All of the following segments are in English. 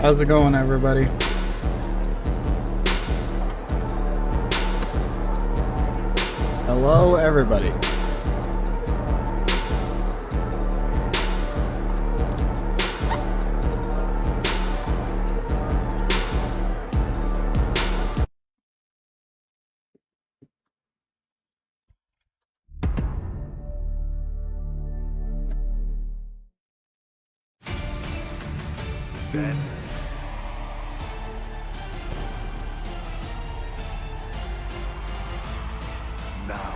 How's it going, everybody? Hello, everybody. Then now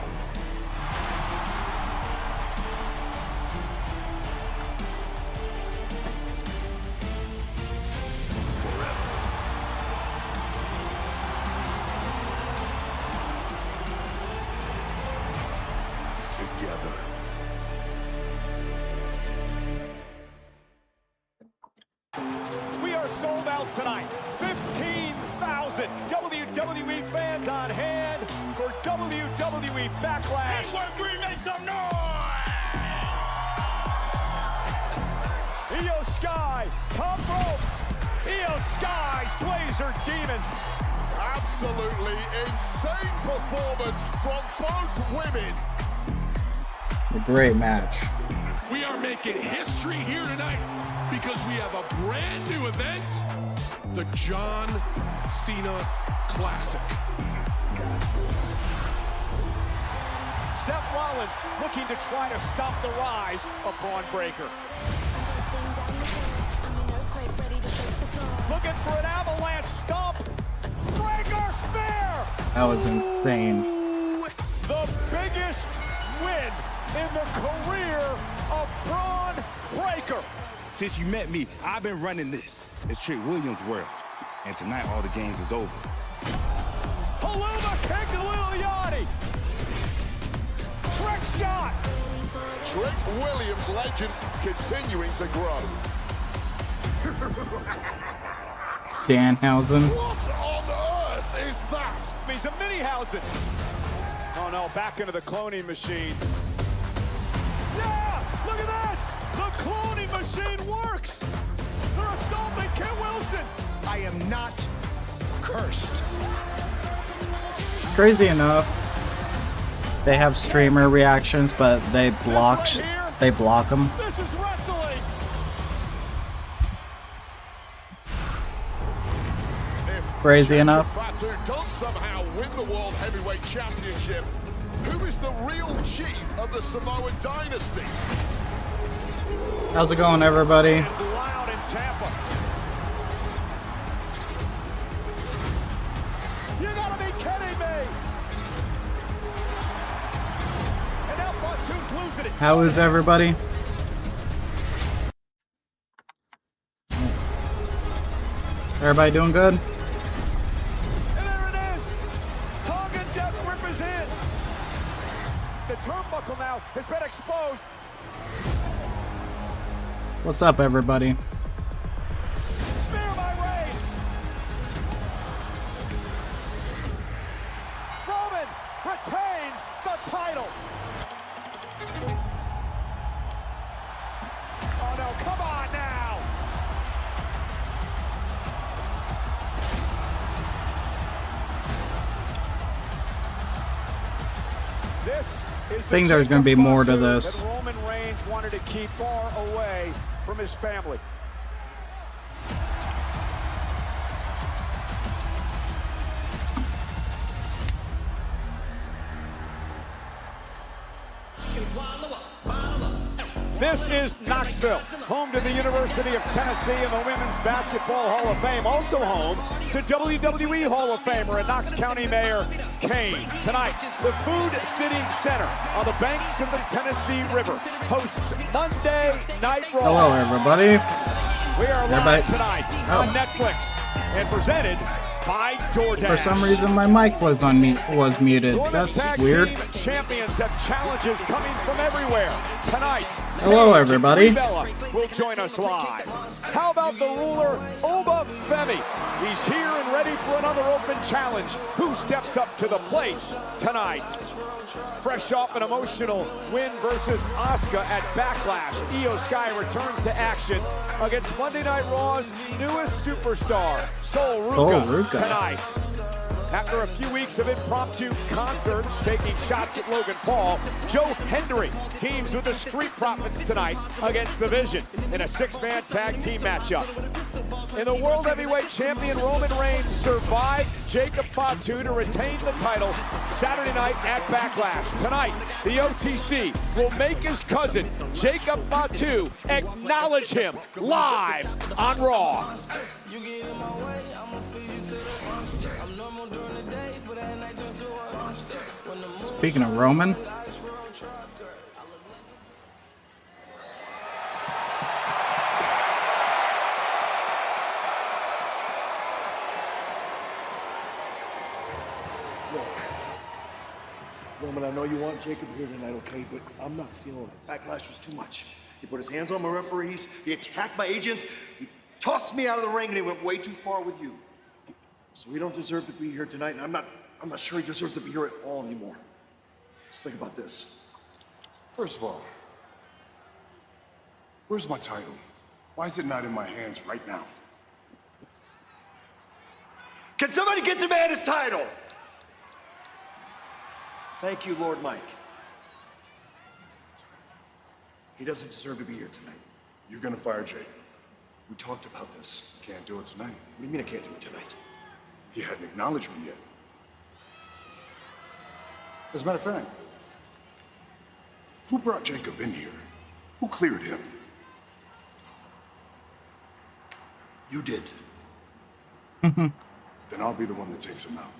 together. We are sold out tonight. 15,000 WWE fans on hand for WWE Backlash. 813, make some noise! Io Sky, top rope. Io Sky slays her demon. Absolutely insane performance from both women. A great match. We are making history here tonight because we have a brand new event, the John Cena Classic. Seth Rollins looking to try to stop the rise of Braun Breaker. Looking for an avalanche stomp. Breaker spear! That was insane. The biggest win in the career of Braun Breaker. Since you met me, I've been running this. It's Trick Williams' world. And tonight, all the games is over. Paluma kick to Little Yachty. Trick shot. Trick Williams legend continuing to grow. Danhausen. What on earth is that? He's a Minihausen. Oh no, back into the cloning machine. Yeah, look at this. The cloning machine works. They're assaulting Kit Wilson. I am not cursed. Crazy enough, they have streamer reactions, but they block them. This is wrestling. Crazy enough. Fatu does somehow win the World Heavyweight Championship. Who is the real chief of the Samoan dynasty? How's it going, everybody? It's loud in Tampa. You gotta be kidding me. And now Fatu's losing it. How is everybody? Everybody doing good? And there it is. Tongan Death Grip is in. The turnbuckle now has been exposed. What's up, everybody? Spear by Reigns. Roman retains the title. Oh no, come on now. This is I think there's going to be more to this. that Roman Reigns wanted to keep far away from his family. This is Knoxville, home to the University of Tennessee and the Women's Basketball Hall of Fame, also home to WWE Hall of Famer and Knox County Mayor Kane. Tonight, the Food City Center on the banks of the Tennessee River hosts Monday Night Raw. Hello, everybody. We are live Everybody. tonight on Netflix and presented by DoorDash. For some reason, my mic was muted. The women's That's tag weird. team champions have challenges coming from everywhere. Tonight, Hello, Paige everybody. Bella will join us live. How about the ruler, Oba Femi? He's here and ready for another open challenge. Who steps up to the plate tonight? Fresh off an emotional win versus Asuka at Backlash, Io Sky returns to action against Monday Night Raw's newest superstar, Sol Ruka, tonight. After a few weeks of impromptu concerts taking shots at Logan Paul, Joe Hendry teams with the Street Profits tonight against The Vision in a six-man tag team matchup. And the World Heavyweight Champion Roman Reigns survives Jacob Fatu to retain the title Saturday night at Backlash. Tonight, the OTC will make his cousin, Jacob Fatu, acknowledge him live on Raw. Speaking of Roman, Roman, I know you want Jacob here tonight, okay, but I'm not feeling it. Backlash was too much. He put his hands on my referees, he attacked my agents, he tossed me out of the ring, and he went way too far with you. So he don't deserve to be here tonight, and I'm not sure he deserves to be here at all anymore. Let's think about this. First of all, where's my title? Why is it not in my hands right now? Can somebody get the man his title? Thank you, Lord Mike. He doesn't deserve to be here tonight. You're gonna fire Jacob. We talked about this. Can't do it tonight. What do you mean I can't do it tonight? He hadn't acknowledged me yet. As a matter of fact, who brought Jacob in here? Who cleared him? You did. Then I'll be the one that takes him out.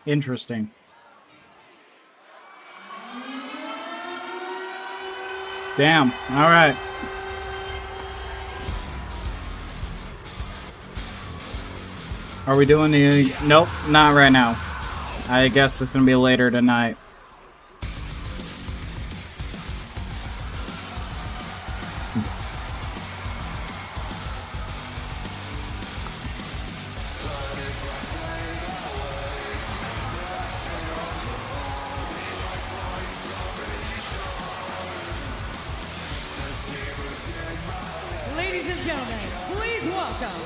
interesting. Damn. All right. Are we doing the... Nope, not right now. I guess it's gonna be later tonight. Ladies and gentlemen, please welcome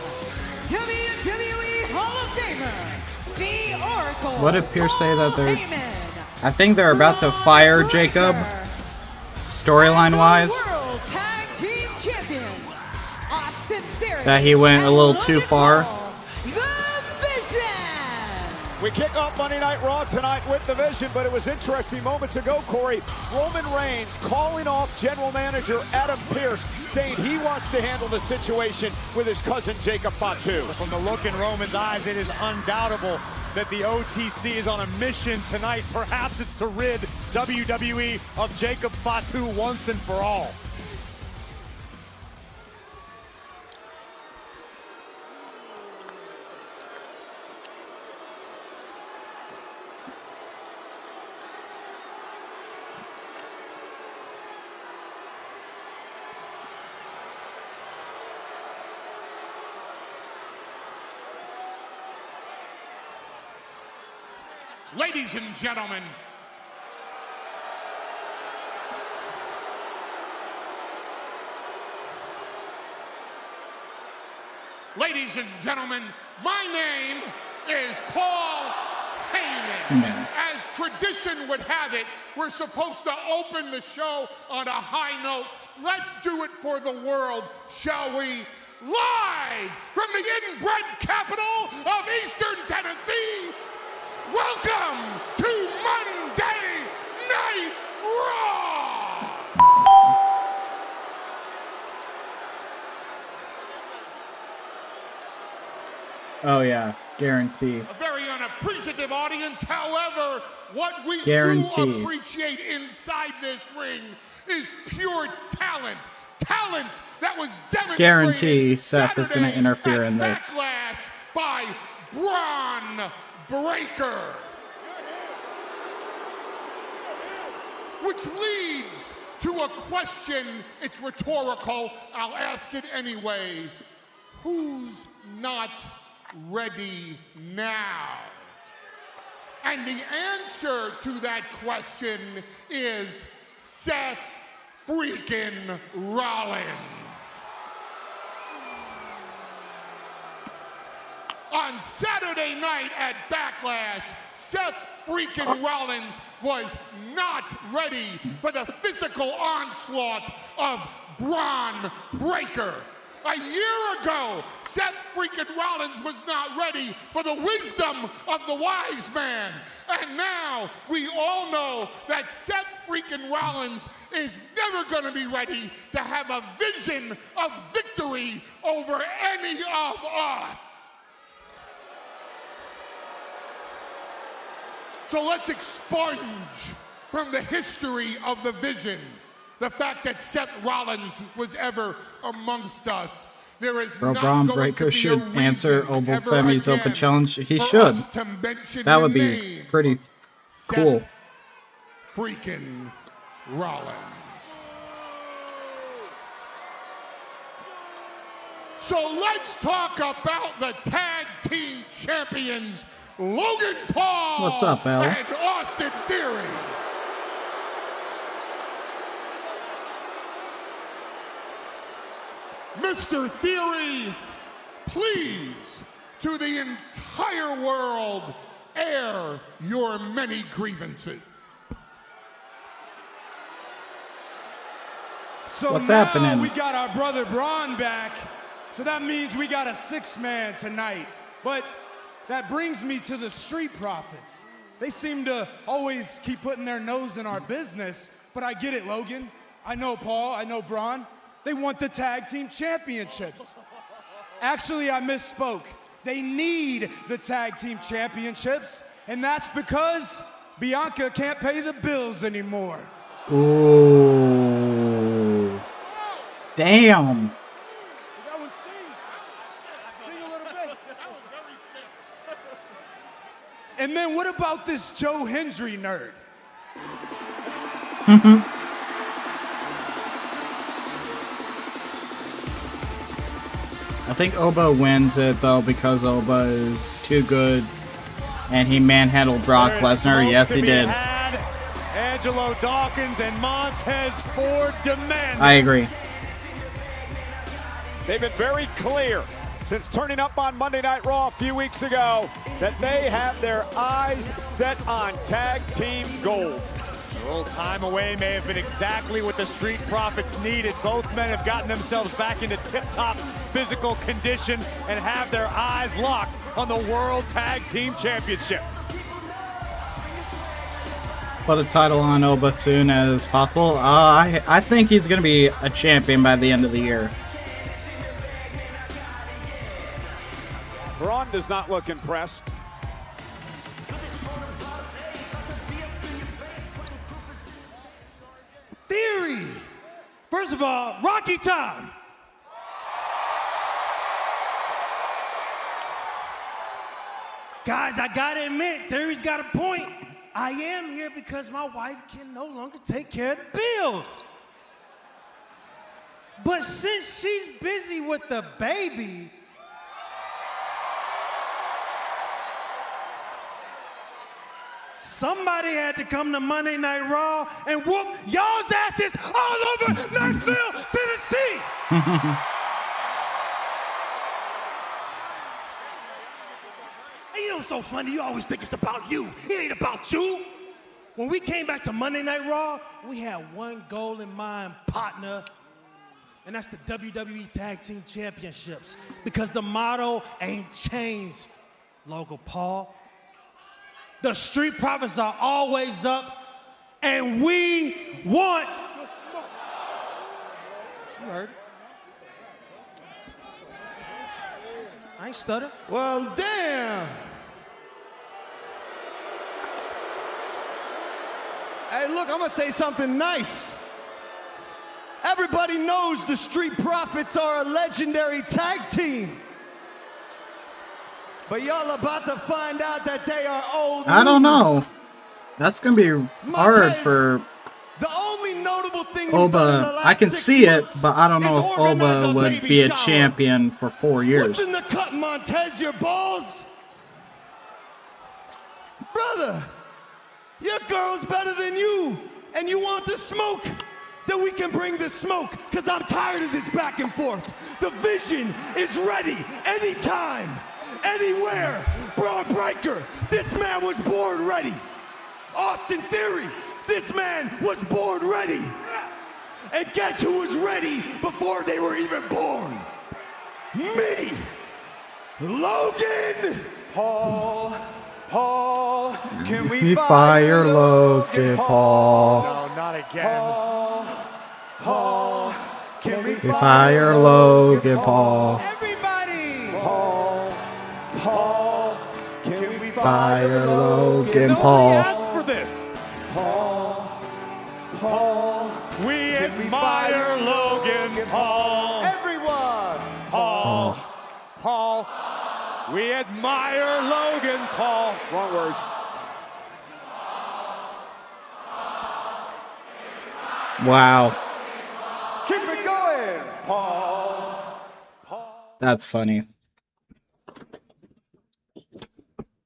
WWE Hall of Famer, the Oracle. What did Pierce say that they're... Heyman, I think they're about to fire Jacob, storyline-wise. World Tag Team Champion, Austin Theory, That he went a little and too Logan far. Paul, The Vision. We kick off Monday Night Raw tonight with The Vision, but it was interesting moments ago, Corey. Roman Reigns calling off General Manager Adam Pearce, saying he wants to handle the situation with his cousin Jacob Fatu. From the look in Roman's eyes, it is undoubtable that the OTC is on a mission tonight. Perhaps it's to rid WWE of Jacob Fatu once and for all. Ladies and gentlemen, my name is Paul Heyman. No. As tradition would have it, we're supposed to open the show on a high note. Let's do it for the world, shall we? Live from the inbred capital of Eastern Tennessee, welcome to Monday Night Raw! Oh yeah, guarantee. A very Rollins. However, what we Guarantee. do appreciate inside this ring is pure talent. Talent that was demonstrated Guarantee Seth is going to Saturday interfere at in this. Backlash by Braun Breaker. Which leads to a question. It's rhetorical. I'll ask it anyway. Who's not ready now? And the answer to that question is Seth freaking Rollins. On Saturday night at Backlash, Seth freaking Rollins was not ready for the physical onslaught of Braun Breaker. A year ago, Seth freaking Rollins was not ready for the wisdom of the wise man. And now we all know that Seth freaking Rollins is never going to be ready to have a vision of victory over any of us. So let's expunge from the history of the vision the fact that Seth Rollins was ever amongst us. There is Bro, not Braun going Breaker to be should a reason answer Obel ever Femi's again open challenge. He for should. us to mention That the would be name pretty Seth cool. freaking Rollins. So let's talk about the tag team champions, Logan Paul What's up, Al? and Austin Theory. Mr. Theory, please, to the entire world, air your many grievances. So What's now happening? we got our brother Braun back, so that means we got a 6-man tonight. But that brings me to the Street Profits. They seem to always keep putting their nose in our business, but I get it, Logan. I know Paul, I know Braun. They want the tag team championships. Actually, I misspoke. They need the tag team championships, and that's because Bianca can't pay the bills anymore. Ooh. Damn. That one sting a little bit. And then what about this Joe Hendry nerd? I think Oba wins it though because Oba is too good and he manhandled Brock Lesnar. Yes, he did. Angelo Dawkins and Montez Ford demand. I agree. They've been very clear since turning up on Monday Night Raw a few weeks ago that they have their eyes set on tag team gold. A little time away may have been exactly what the Street Profits needed. Both men have gotten themselves back into tip-top physical condition and have their eyes locked on the World Tag Team Championship. Put a title on Oba as soon as possible. I think he's going to be a champion by the end of the year. Braun does not look impressed. Theory! First of all, Rocky time! Guys, I gotta admit, Theory's got a point. I am here because my wife can no longer take care of the bills. But since she's busy with the baby, somebody had to come to Monday Night Raw and whoop y'all's asses all over Knoxville, Tennessee. And you know what's so funny? You always think it's about you. It ain't about you. When we came back to Monday Night Raw, we had one goal in mind, partner, and that's the WWE Tag Team Championships. Because the motto ain't changed, Logan Paul. The Street Profits are always up, and we want. You heard it. I ain't stutter. Well, damn. Hey, look, I'm gonna say something nice. Everybody knows the Street Profits are a legendary tag team. But y'all about to find out that they are old I don't news. know. That's gonna be hard for The only notable thing Oba. I can see it, but I don't know if Oba would be a champion for 4 years. What's in the cut, Montez? Your balls? Brother, your girl's better than you, and you want the smoke? Then we can bring the smoke, because I'm tired of this back and forth. The Vision is ready anytime, anywhere. Braun Breaker, this man was born ready. Austin Theory, this man was born ready. And guess who was ready before they were even born? Me! Logan! Paul, can we fire Logan Paul? No, not again. Paul, can we Fire Logan Paul. Everybody! Paul, can we Fire Logan Nobody Paul. asked for this. Paul, We admire Logan Paul. everyone! Paul. We admire Logan Paul. Wrong words. Wow, Keep it going! Paul. that's funny.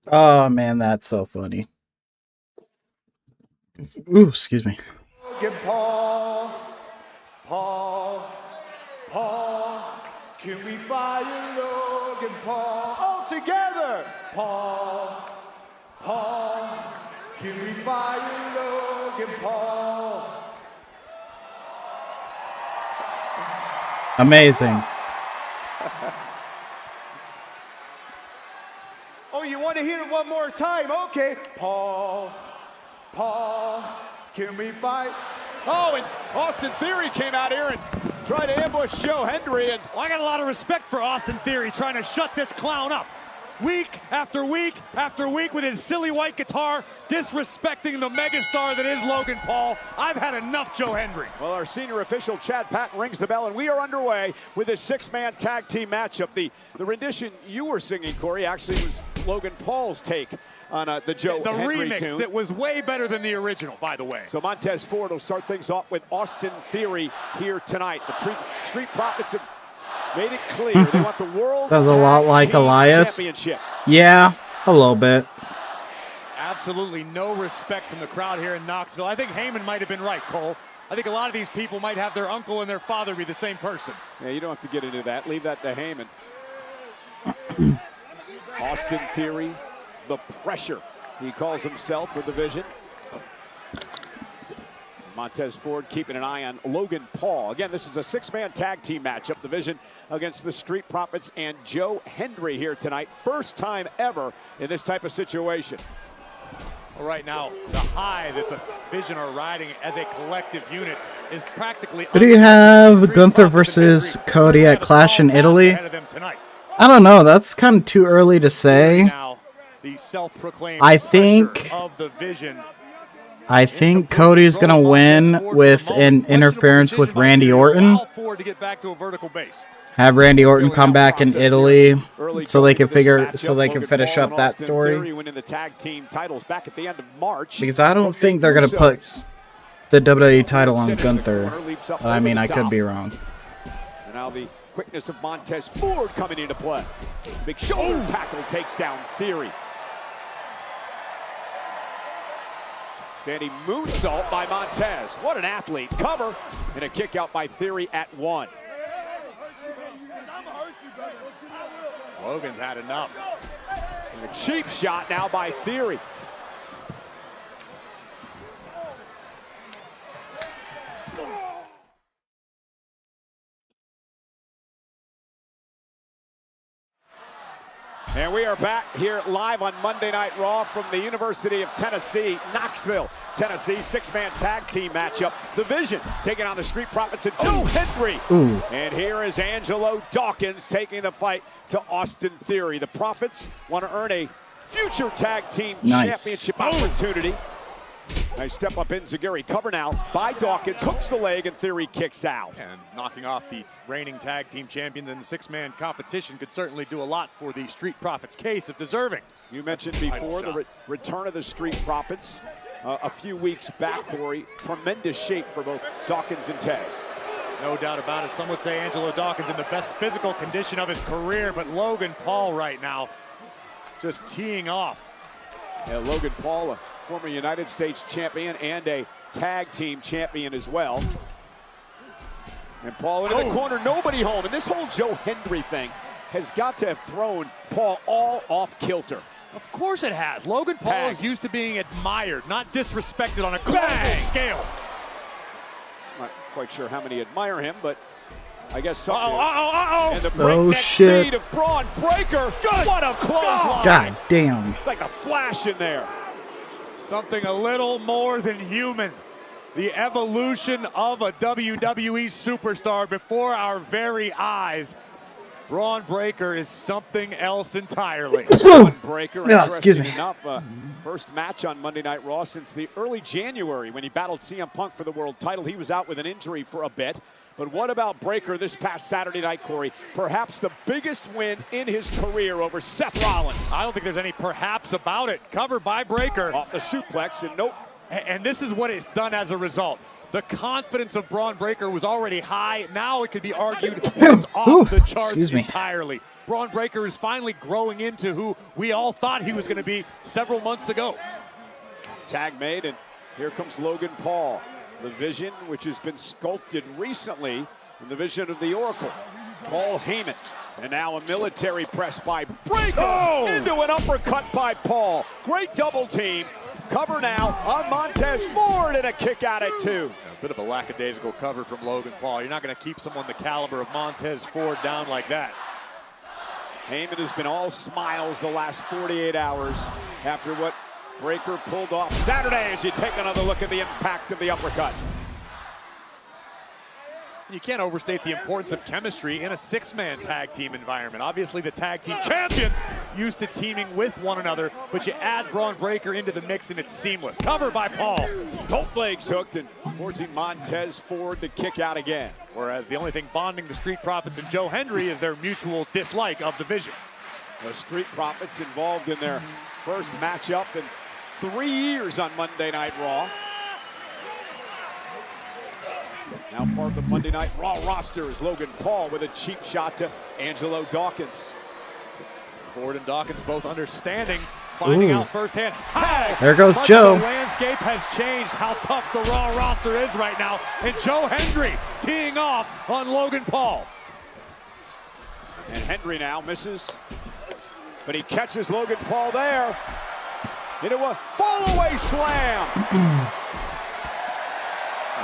Oh man, that's so funny. Ooh, excuse me. Logan Paul. Can we fire Logan Paul? All together! Paul. Can we fire Logan Paul? Amazing. Oh, you want to hear it one more time? Okay. Paul, can we fight? Oh, and Austin Theory came out here and tried to ambush Joe Hendry, and Well, I got a lot of respect for Austin Theory trying to shut this clown up. Week after week after week with his silly white guitar, disrespecting the megastar that is Logan Paul. I've had enough, Joe Hendry. well, our senior official Chad Patton rings the bell, and we are underway with this six-man tag team matchup. The rendition you were singing, Corey, actually was Logan Paul's take on the Joe The Hendry remix tune. that was way better than the original, by the way. So Montez Ford will start things off with Austin Theory here tonight. The Street Profits have made it clear they want the World Sounds a lot Tag like Team Elias. Championship. Yeah, a little bit. Absolutely no respect from the crowd here in Knoxville. I think Heyman might have been right, Cole. I think a lot of these people might have their uncle and their father be the same person. Yeah, you don't have to get into that. Leave that to Heyman. Austin Theory, the pressure, he calls himself with the Vision. Montez Ford keeping an eye on Logan Paul. Again, this is a six-man tag team matchup. The Vision against the Street Profits and Joe Hendry here tonight. First time ever in this type of situation. Well, right now, the high that the Vision are riding as a collective unit is practically. Who do you have Gunther versus Cody at Clash in Italy? I don't know. That's kind of too early to say. Now, the self-proclaimed I think of the Vision. Cody's gonna win with an interference with Randy Orton. Have Randy Orton come back in Italy so they can finish up that story. Winning the tag team titles back at the end of March. Because I don't think they're gonna put the WWE title on Gunther. But I mean, I could be wrong. And now the quickness of Montez Ford coming into play. Big shoulder tackle takes down Theory. Standing moonsault by Montez. What an athlete. Cover and a kick out by Theory at 1. Logan's had enough. And a cheap shot now by Theory. And we are back here live on Monday Night Raw from the University of Tennessee, Knoxville, Tennessee. Six-man tag team matchup. The Vision taking on the Street Profits and Joe Hendry. Ooh. And here is Angelo Dawkins taking the fight to Austin Theory. The Profits want to earn a future tag team championship opportunity. Nice step up enziguri, cover now by Dawkins, hooks the leg, and Theory kicks out. And knocking off the reigning tag team champions in the six-man competition could certainly do a lot for the Street Profits case of deserving. You mentioned before the return of the Street Profits a few weeks back, Corey. Tremendous shape for both Dawkins and Tez. No doubt about it. Some would say Angelo Dawkins in the best physical condition of his career, but Logan Paul right now just teeing off. Yeah, Logan Paul, a former United States champion and a tag team champion as well. And Paul into the corner, nobody home. And this whole Joe Hendry thing has got to have thrown Paul all off kilter. Of course it has. Logan Paul is used to being admired, not disrespected on a global scale. Not quite sure how many admire him, but I guess some do. And the Oh, breakneck shit. speed of Braun Breaker. What a clothesline. God damn. Like a flash in there. Something a little more than human. The evolution of a WWE superstar before our very eyes. Braun Breaker is something else entirely. Braun Breaker, excuse me. enough, first match on Monday Night Raw since the early January when he battled CM Punk for the world title. He was out with an injury for a bit. But what about Breaker this past Saturday night, Corey? Perhaps the biggest win in his career over Seth Rollins. I don't think there's any perhaps about it. Covered by Breaker. Off the suplex, and nope. And this is what it's done as a result. The confidence of Braun Breaker was already high. Now it could be argued it's off the charts entirely. Braun Breaker is finally growing into who we all thought he was going to be several months ago. Tag made, and here comes Logan Paul. The vision, which has been sculpted recently in the vision of the Oracle. Paul Heyman. And now a military press by Breaker into an uppercut by Paul. Great double team. Cover now on Montez Ford, and a kick out at 2. A bit of a lackadaisical cover from Logan Paul. You're not going to keep someone the caliber of Montez Ford down like that. Heyman has been all smiles the last 48 hours after what Breaker pulled off Saturday, as you take another look at the impact of the uppercut. You can't overstate the importance of chemistry in a six-man tag team environment. Obviously, the tag team champions used to teaming with one another, but you add Braun Breaker into the mix and it's seamless. Cover by Paul. Both legs hooked and forcing Montez Ford to kick out again. Whereas the only thing bonding the Street Profits and Joe Hendry is their mutual dislike of division. The Street Profits involved in their first matchup in 3 years on Monday Night Raw. Now part of the Monday Night Raw roster is Logan Paul with a cheap shot to Angelo Dawkins. Ford and Dawkins both understanding, finding out firsthand how there goes Joe. The landscape has changed, how tough the Raw roster is right now. And Joe Hendry teeing off on Logan Paul. And Hendry now misses, but he catches Logan Paul there into a fall-away slam.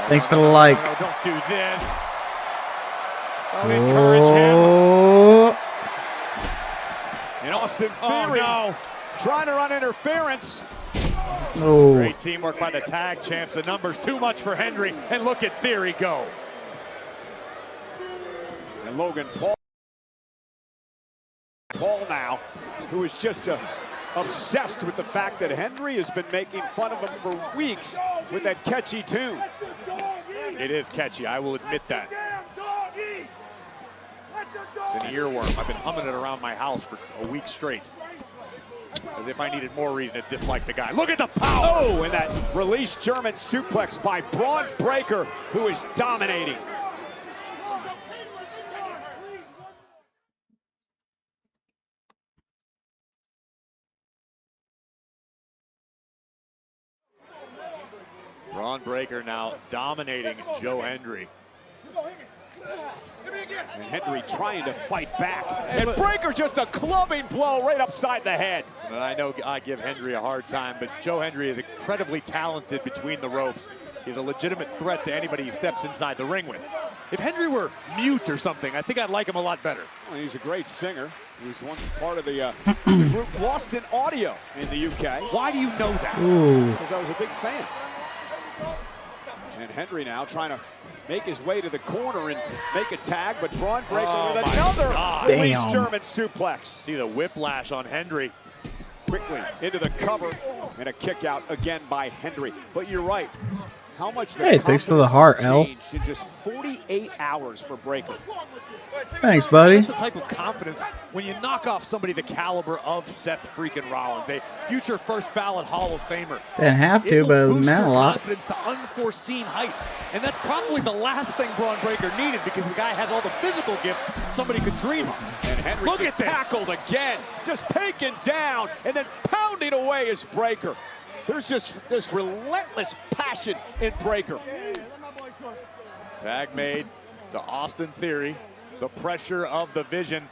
Thanks for the like. Oh, don't do this. Don't encourage him. And Austin Theory trying to run interference. Great teamwork by the tag champs. The numbers too much for Hendry. And look at Theory go. And Logan Paul now, who is just obsessed with the fact that Hendry has been making fun of him for weeks with that catchy tune. It is catchy, I will admit that. It's an earworm. I've been humming it around my house for a week straight. As if I needed more reason to dislike the guy. Look at the power! Oh, and that released German suplex by Braun Breaker, who is dominating. Braun Breaker now dominating Joe Hendry. And Hendry trying to fight back. And Breaker just a clubbing blow right upside the head. And I know I give Hendry a hard time, but Joe Hendry is incredibly talented between the ropes. He's a legitimate threat to anybody he steps inside the ring with. If Hendry were mute or something, I think I'd like him a lot better. Well, he's a great singer. He was once part of the group Lost in Audio in the UK. Why do you know that? Because I was a big fan. And Hendry now trying to make his way to the corner and make a tag, but Braun Breaker with another released German suplex. See the whiplash on Hendry. quickly into the cover, and a kick out again by Hendry. But you're right. How much the Hey, thanks for the heart, confidence L. has changed in just 48 hours for Breaker. Thanks, buddy. That's the type of confidence when you knock off somebody the caliber of Seth freaking Rollins, a future first ballot Hall of Famer. Didn't have to, but it meant a lot. Confidence to unforeseen heights, and that's probably the last thing Braun Breaker needed because the guy has all the physical gifts somebody could dream of. And Henry Look at this. Tackled again, just taken down and then pounded away as Breaker. There's just this relentless passion in Breaker. Tag made to Austin Theory. The pressure of the Vision.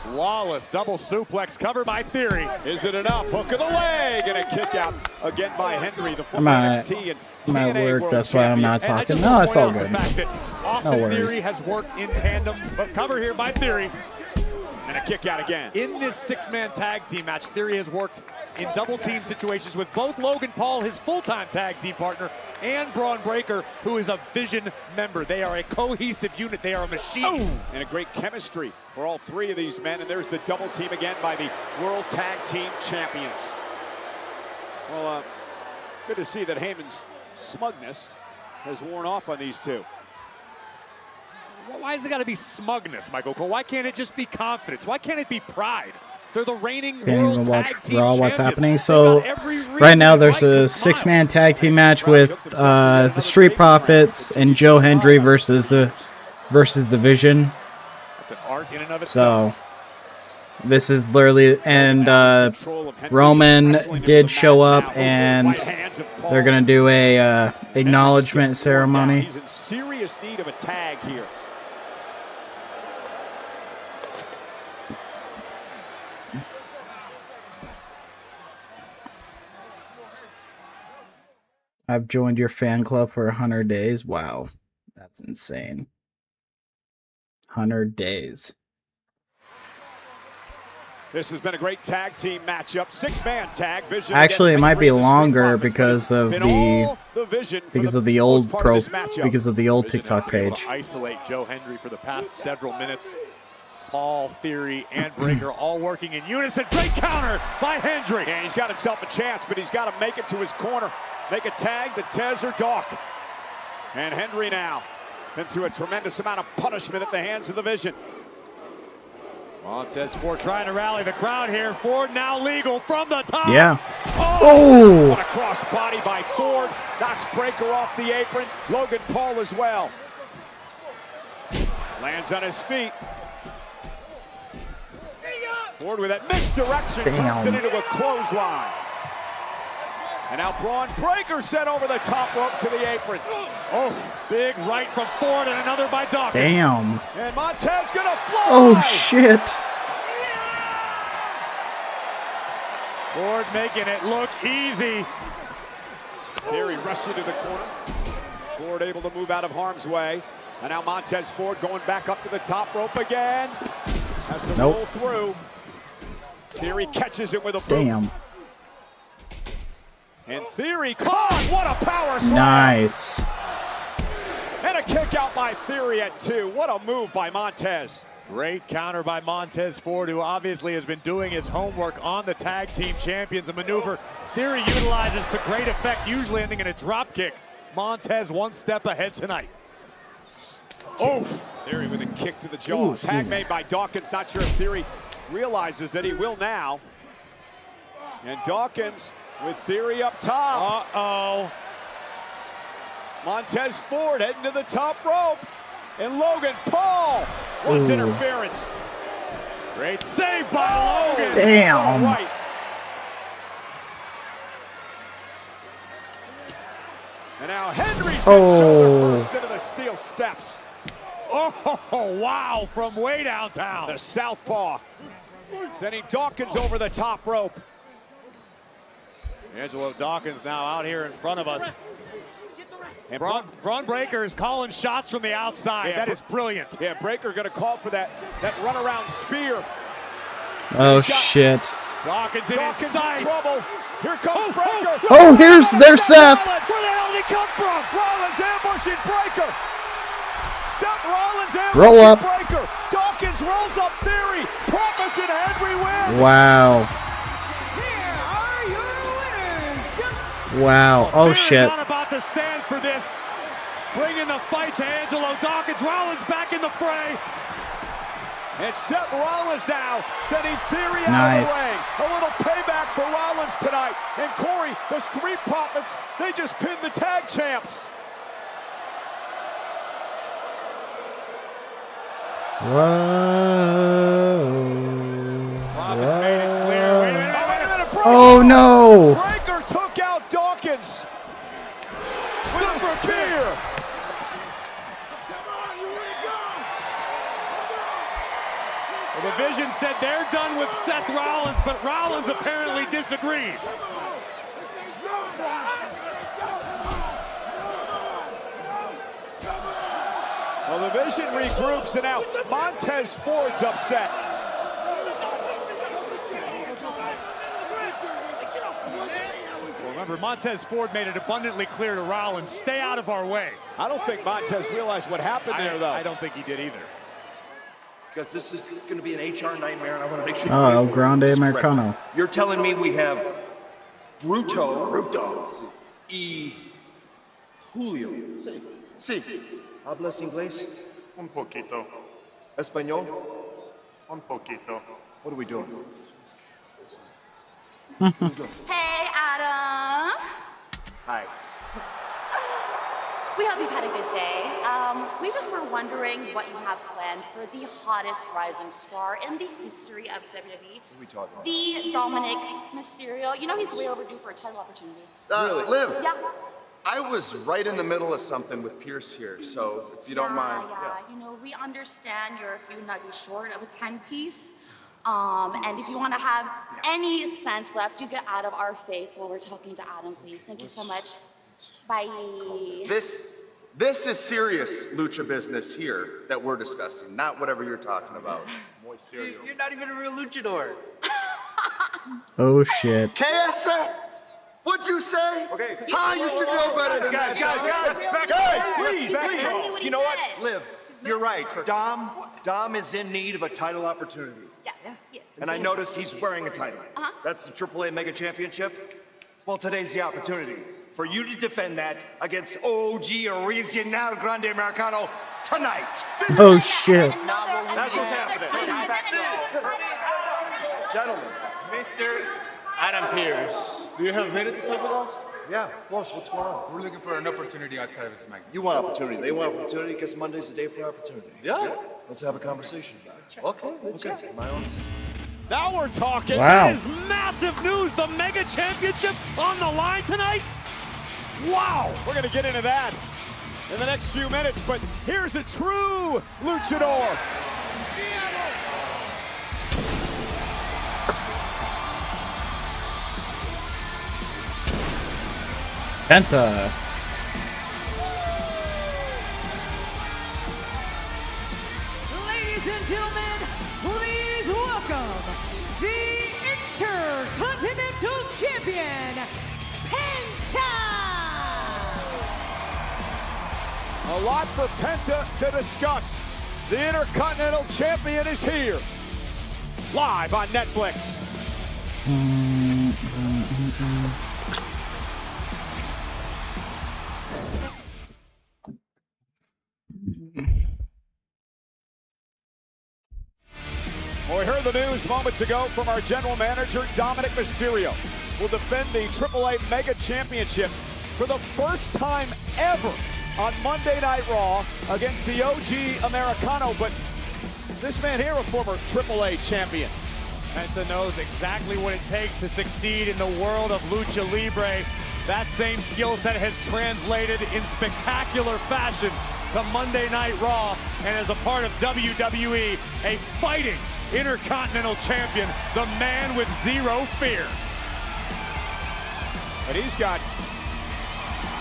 Flawless double suplex covered by Theory. Is it enough? Hook of the leg and a kick out again by Henry, the former NXT and I'm at TNA work, World that's why I'm not Champion. talking. No, it's all good. The fact that Austin No worries. Theory has worked in tandem, but cover here by Theory. And a kick out again. In this six-man tag team match, Theory has worked in double team situations with both Logan Paul, his full-time tag team partner, and Braun Breaker, who is a Vision member. They are a cohesive unit. They are a machine. And a great chemistry for all three of these men. And there's the double team again by the World Tag Team Champions. Well, good to see that Heyman's smugness has worn off on these two. Well, why has it got to be smugness, Michael Cole? Why can't it just be confidence? Why can't it be pride? They're the reigning Can't world even watch tag team Raw. What's champions. happening? They've So got every reason right now to there's like to a smile. 6-man tag team match with the Street Profits and Joe Hendry versus the Vision. That's an art in and of itself. So this is literally, and Roman did show up, and they're gonna do a acknowledgement ceremony. He's in serious need of a tag here. I've joined your fan club for 100 days. Wow, that's insane. 100 days. This has been a great tag team matchup. 6-man tag. Vision Actually, it against might be Hendry, the longer Street because of Profits, but it's been all the Vision for the most old part of pro this matchup. because of the old Vision TikTok has been able page. to isolate Joe Hendry for the past several minutes. Paul, Theory, and Breaker all working in unison. Great counter by Hendry. And he's got himself a chance, but he's got to make it to his corner. Make a tag to Tez or Doc. And Hendry now been through a tremendous amount of punishment at the hands of the Vision. Montez Ford trying to rally the crowd here. Ford now legal from the top. Yeah. Oh! What a cross body by Ford. Knocks Breaker off the apron. Logan Paul as well. Lands on his feet. Ford with that misdirection turns it into a clothesline. And now Braun Breaker sent over the top rope to the apron. Oh, big right from Ford and another by Dawkins. Damn. And Montez gonna fly. Oh shit. Ford making it look easy. Theory rushing to the corner. Ford able to move out of harm's way. And now Montez Ford going back up to the top rope again. Has to roll through. Theory catches it with a boot. Damn. And Theory caught. What a power slam. Nice. And a kick out by Theory at 2. What a move by Montez. Great counter by Montez Ford, who obviously has been doing his homework on the tag team champions. A maneuver Theory utilizes to great effect, usually ending in a drop kick. Montez one step ahead tonight. Oh, Theory with a kick to the jaw. Ooh, Tag made by Dawkins. Not sure if Theory realizes that he will now. And Dawkins with Theory up top. Uh-oh. Montez Ford heading to the top rope. And Logan Paul wants interference. Great save by Logan. Damn. All right. And now Hendry sends shoulder first into the steel steps. Oh, wow, from way downtown. The southpaw sending Dawkins over the top rope. Angelo Dawkins now out here in front of us. And Braun Breaker is calling shots from the outside. Yeah, that is brilliant. Yeah, Breaker going to call for that runaround spear. Oh shit. Dawkins in his In sights. trouble. Here comes Breaker. Oh, there's Seth. Where the hell did he come from? Rollins ambushing Breaker. Seth Rollins ambushing Roll up. Breaker. Dawkins Dawkins rolls up Theory. Profits in Henry wins. Wow. Here are your winners. Wow. Oh shit. Not about to stand for this. Bringing the fight to Angelo Dawkins. Rollins back in the fray. And Seth Rollins now sending Theory out Nice. of the ring. A little payback for Rollins tonight. And Corey, the Street Profits, they just pinned the tag champs. Whoa. Rollins made it clear. Wait a minute. Breaker. Oh no. Breaker took out Dawkins. With a spear. Well, the Vision said they're done with Seth Rollins, but Rollins apparently disagrees. Well, the Vision regroups, and now Montez Ford's upset. Well, remember, Montez Ford made it abundantly clear to Rollins, stay out of our way. I don't think Montez realized what happened there, though. I don't think he did either. Because this is going to be an HR nightmare, and I want to make sure. Oh, El Grande Americano. You're telling me we have Bruto, y Julio. Sí. ¿Hablas inglés? Un poquito. Español? Un poquito. What are we doing? Hey, Adam. Hi. We hope you've had a good day. We just were wondering what you have planned for the hottest rising star in the history of WWE. What are we talking about? The Dominic Mysterio. You know he's way overdue for a title opportunity. Liv, Yeah. I was right in the middle of something with Pierce here, so if you don't mind. Yeah. You know, we understand you're a few nuggets short of a 10-piece. And if you want to have any sense left, you get out of our face while we're talking to Adam, please. Thank you so much. Bye. This is serious lucha business here that we're discussing, not whatever you're talking about. You're not even a real luchador. Oh shit. KSA? What'd you say? Okay. You should know better than that. Guys, Please. You know what? Liv, you're right. Dom is in need of a title opportunity. Yes. And I noticed he's wearing a title. That's the AAA Mega Championship. Well, today's the opportunity for you to defend that against OG Original Grande Americano tonight. Oh shit. That's what's happening. Gentlemen. Mr. Adam Pearce, do you have a minute to talk with us? Yeah, of course. What's going on? We're looking for an opportunity outside of this night. You want opportunity. They want opportunity because Monday's the day for opportunity. Yeah. Let's have a conversation about it. Okay. My office. now we're talking. Wow. That is massive news. The Mega Championship on the line tonight. Wow. We're going to get into that in the next few minutes, but here's a true luchador. Penta. Ladies and gentlemen, please welcome the Intercontinental Champion, Penta! A lot for Penta to discuss. The Intercontinental Champion is here, live on Netflix. Well, we heard the news moments ago from our general manager, Dominic Mysterio, will defend the AAA Mega Championship for the first time ever on Monday Night Raw against the OG Americano. But this man here, a former AAA champion. Penta knows exactly what it takes to succeed in the world of Lucha Libre. That same skill set has translated in spectacular fashion to Monday Night Raw, and as a part of WWE, a fighting Intercontinental Champion, the man with zero fear. But he's got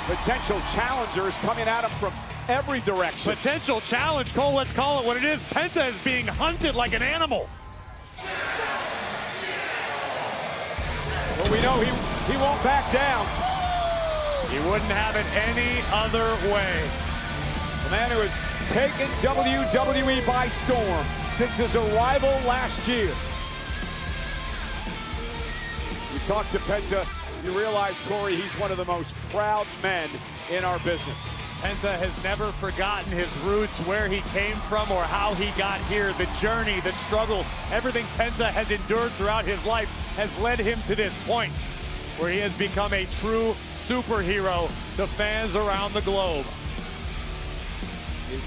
potential challengers coming at him from every direction. Potential challenge, Cole, let's call it what it is. Penta is being hunted like an animal. Well, we know he won't back down. He wouldn't have it any other way. The man who has taken WWE by storm since his arrival last year. You talk to Penta, you realize, Corey, he's one of the most proud men in our business. Penta has never forgotten his roots, where he came from or how he got here. The journey, the struggle, everything Penta has endured throughout his life has led him to this point where he has become a true superhero to fans around the globe. He's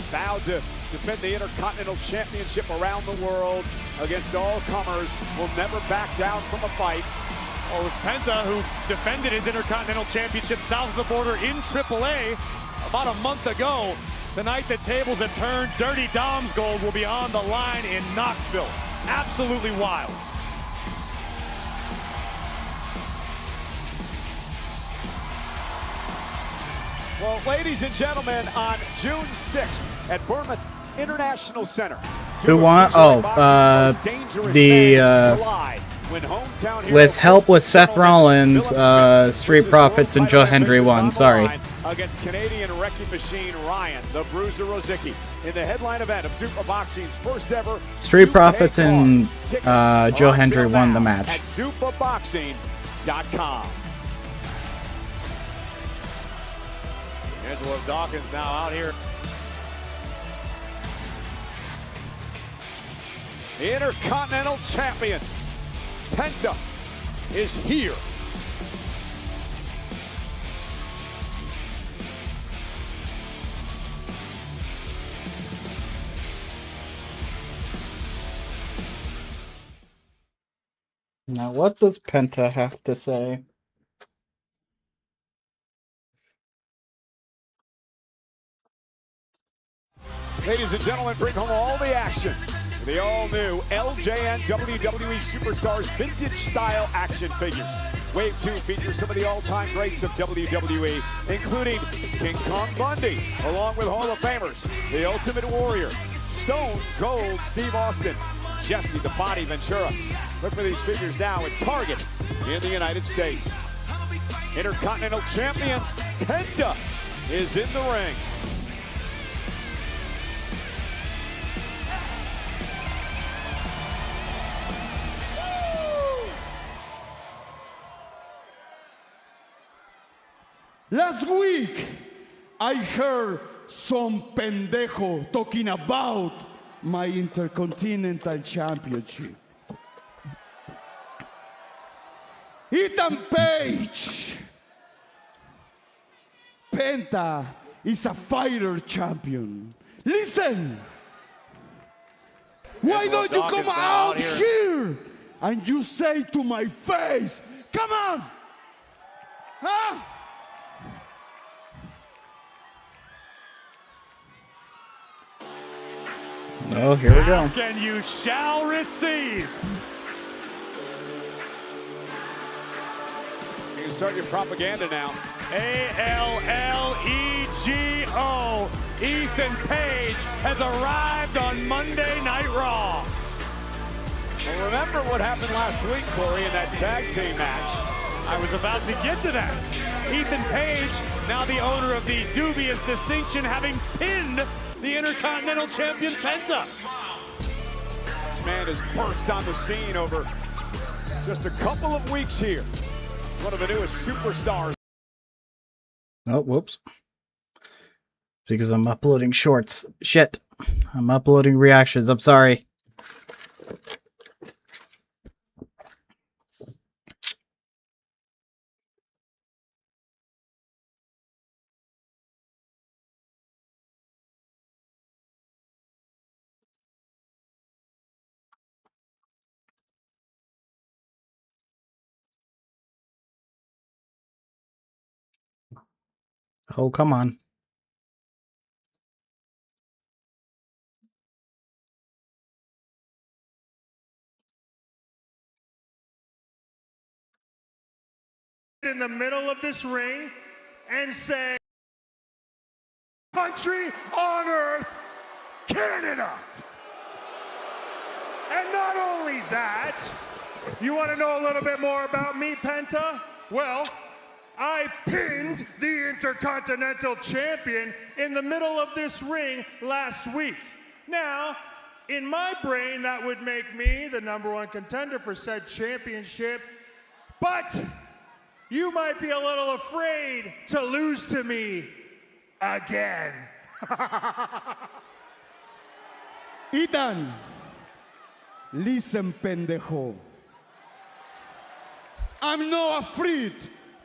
vowed to defend the Intercontinental Championship around the world against all comers, will never back down from a fight. Well, it was Penta who defended his Intercontinental Championship south of the border in AAA about a month ago. Tonight the tables have turned. Dirty Dom's gold will be on the line in Knoxville. Absolutely wild. Well, ladies and gentlemen, on June 6th at Bournemouth International Center. Who won? Oh, with help with Seth Rollins, Street Profits and Joe Hendry won. Sorry. Against Canadian wrecking machine Ryan, the Bruiser Rozicki, in the headline event of Zuffa Boxing's first ever Street Profits and Joe Hendry won the match. At ZuffaBoxing.com. Angelo Dawkins now out here. The Intercontinental Champion, Penta, is here. Now, what does Penta have to say? Ladies and gentlemen, bring home all the action. The all-new LJN WWE Superstars Vintage Style Action Figures. Wave 2 features some of the all-time greats of WWE, including King Kong Bundy, along with Hall of Famers, The Ultimate Warrior, Stone Cold Steve Austin, Jesse the Body Ventura. Look for these figures now at Target in the United States. Intercontinental Champion Penta is in the ring. Last week, I heard some pendejo talking about my Intercontinental Championship. Ethan Page. Penta is a fighter champion. Listen. Why don't you come out here and you say to my face, come on. Huh? Oh, here we go. Ask and you shall receive. You can start your propaganda now. A-L-L-E-G-O. Ethan Page has arrived on Monday Night Raw. Well, remember what happened last week, Corey, in that tag team match. I was about to get to that. Ethan Page, now the owner of the dubious distinction, having pinned the Intercontinental Champion Penta. This man has burst on the scene over just a couple of weeks here. One of the newest superstars. Oh, whoops. Because I'm uploading shorts. Shit. I'm uploading reactions. I'm sorry. Oh, come on. In the middle of this ring and say, country on earth, Canada. And not only that, you want to know a little bit more about me, Penta? Well, I pinned the Intercontinental Champion in the middle of this ring last week. Now, in my brain, that would make me the #1 contender for said championship. But you might be a little afraid to lose to me again. Ethan, listen, pendejo. I'm not afraid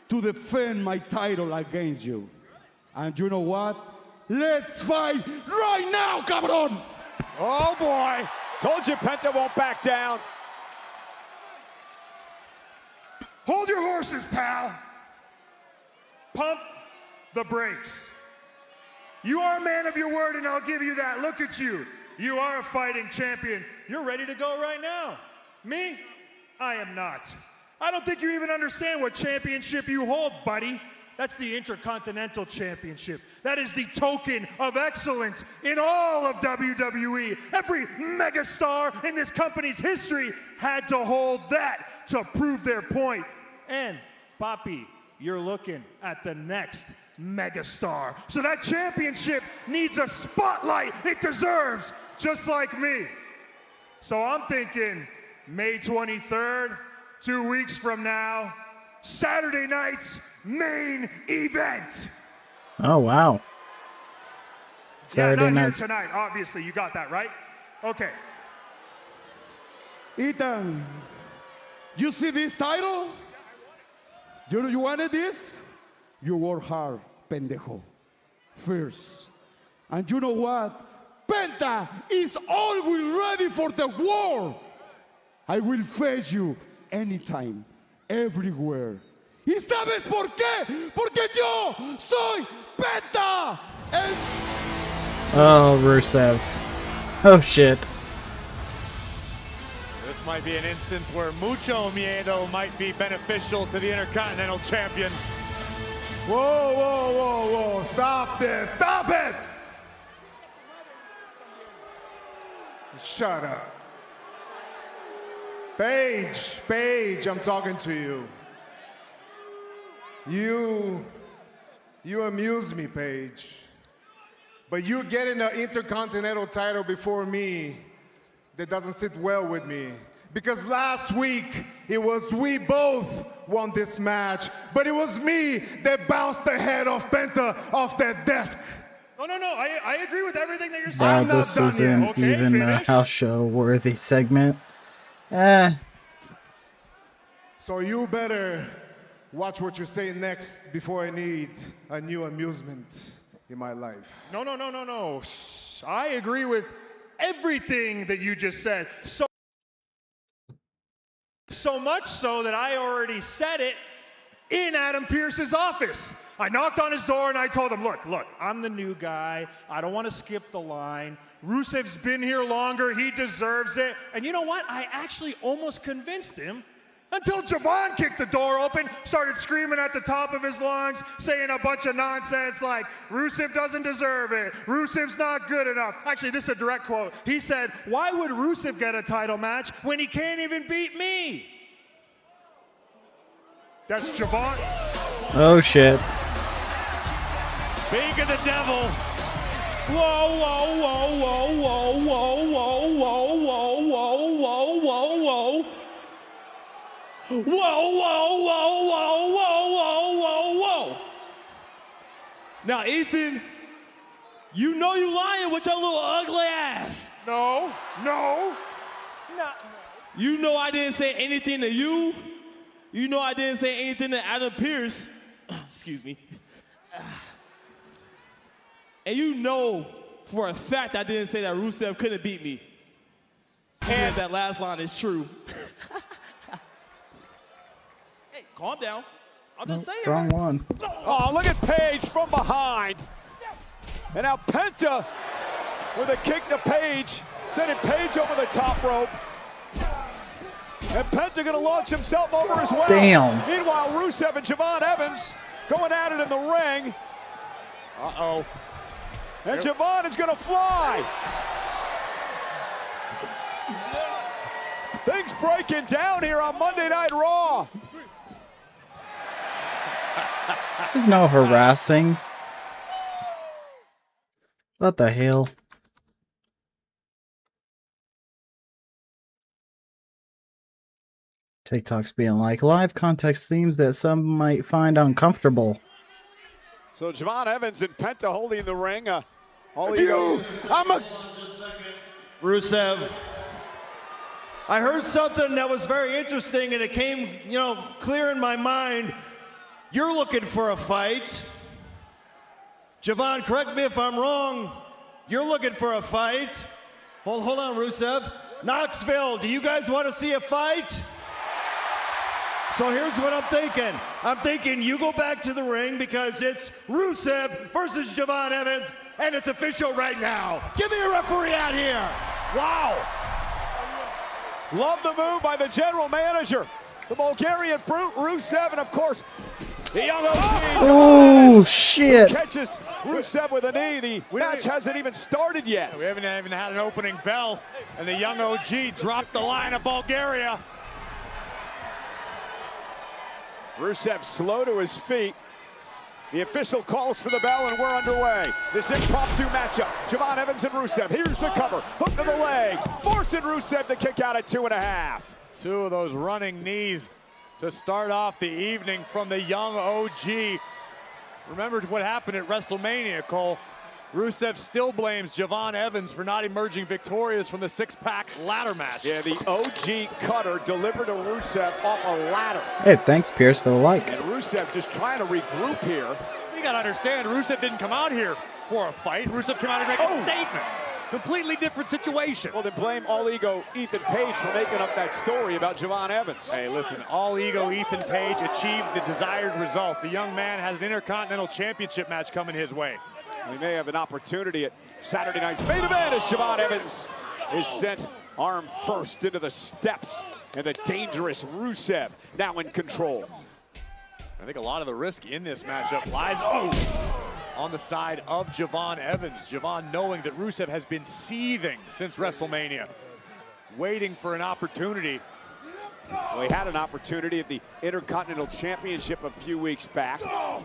to defend my title against you. And you know what? Let's fight right now, cabrón! Oh boy! Told you Penta won't back down. Hold your horses, pal. Pump the brakes. You are a man of your word, and I'll give you that. Look at you. You are a fighting champion. You're ready to go right now. Me? I am not. I don't think you even understand what championship you hold, buddy. That's the Intercontinental Championship. That is the token of excellence in all of WWE. Every megastar in this company's history had to hold that to prove their point. And, Papi, you're looking at the next megastar. So that championship needs a spotlight it deserves, just like me. So I'm thinking May 23rd, 2 weeks from now, Saturday night's main event. Oh, wow. Saturday yeah, not night. here tonight, obviously. You got that, right? Okay. Ethan, you see this title? You wanted this? You work hard, pendejo. First. And you know what? Penta is always ready for the war. I will face you anytime, everywhere. ¿Y sabes por qué? Porque yo soy Penta. Oh, Rusev. Oh, shit. This might be an instance where mucho miedo might be beneficial to the Intercontinental Champion. Whoa, whoa, whoa, whoa. Stop this. Stop it. Shut up. Paige, I'm talking to you. You amuse me, Paige. But you're getting an Intercontinental title before me that doesn't sit well with me. Because last week, it was we both won this match, but it was me that bounced the head of Penta off that desk. No, I agree with everything that you're saying. Wow, this isn't even a house show worthy segment. So you better watch what you say next before I need a new amusement in my life. No. I agree with everything that you just said. So much so that I already said it in Adam Pearce's office. I knocked on his door and I told him, look, I'm the new guy. I don't want to skip the line. Rusev's been here longer. He deserves it. And you know what? I actually almost convinced him until Javon kicked the door open, started screaming at the top of his lungs, saying a bunch of nonsense like, Rusev doesn't deserve it. Rusev's not good enough. Actually, this is a direct quote. He said, why would Rusev get a title match when he can't even beat me? That's Javon. Oh, shit. Speak of the devil. Whoa, whoa, whoa, whoa, whoa, whoa, whoa, whoa, whoa, whoa, whoa, whoa, whoa. Whoa, whoa, whoa, whoa, whoa, whoa, whoa. Now, Ethan, you know you lying with your little ugly ass. No. You know I didn't say anything to you. You know I didn't say anything to Adam Pearce. Excuse me. And you know for a fact I didn't say that Rusev couldn't beat me. And that last line is true. Hey, calm down. I'll just say it. Wrong one. Oh, look at Paige from behind. And now Penta with a kick to Paige, sending Paige over the top rope. And Penta gonna launch himself over as well. Damn. Meanwhile, Rusev and Javon Evans going at it in the ring. Uh-oh. And Javon is gonna fly. Things breaking down here on Monday Night Raw. There's no harassing. What the hell? TikTok's being like live context themes that some might find uncomfortable. So Javon Evans and Penta holding the ring. Rusev, I heard something that was very interesting, and it came, clear in my mind. You're looking for a fight. Javon, correct me if I'm wrong. You're looking for a fight. Hold on, Rusev. Knoxville, do you guys want to see a fight? So here's what I'm thinking. I'm thinking you go back to the ring because it's Rusev versus Javon Evans, and it's official right now. Give me a referee out here. Wow. Love the move by the general manager. The Bulgarian brute, Rusev, and of course, the young OG. Oh, shit. Catches Rusev with a knee. The match hasn't even started yet. We haven't even had an opening bell, and the young OG dropped the line of Bulgaria. Rusev slow to his feet. The official calls for the bell, and we're underway. This impromptu matchup, Javon Evans and Rusev. Here's the cover, hook to the leg, forcing Rusev to kick out at 2.5. Two of those running knees to start off the evening from the young OG. Remember what happened at WrestleMania, Cole. Rusev still blames Javon Evans for not emerging victorious from the six-pack ladder match. Yeah, the OG cutter delivered to Rusev off a ladder. Hey, thanks, Pierce, for the like. And Rusev just trying to regroup here. You gotta understand, Rusev didn't come out here for a fight. Rusev came out and make a statement. Completely different situation. Well, then blame All Ego Ethan Page for making up that story about Javon Evans. Hey, listen, All Ego Ethan Page achieved the desired result. The young man has an Intercontinental Championship match coming his way. We may have an opportunity at Saturday night's main event as Javon Evans is sent arm first into the steps, and the dangerous Rusev now in control. I think a lot of the risk in this matchup lies on the side of Javon Evans. Javon knowing that Rusev has been seething since WrestleMania, waiting for an opportunity. Well, he had an opportunity at the Intercontinental Championship a few weeks back.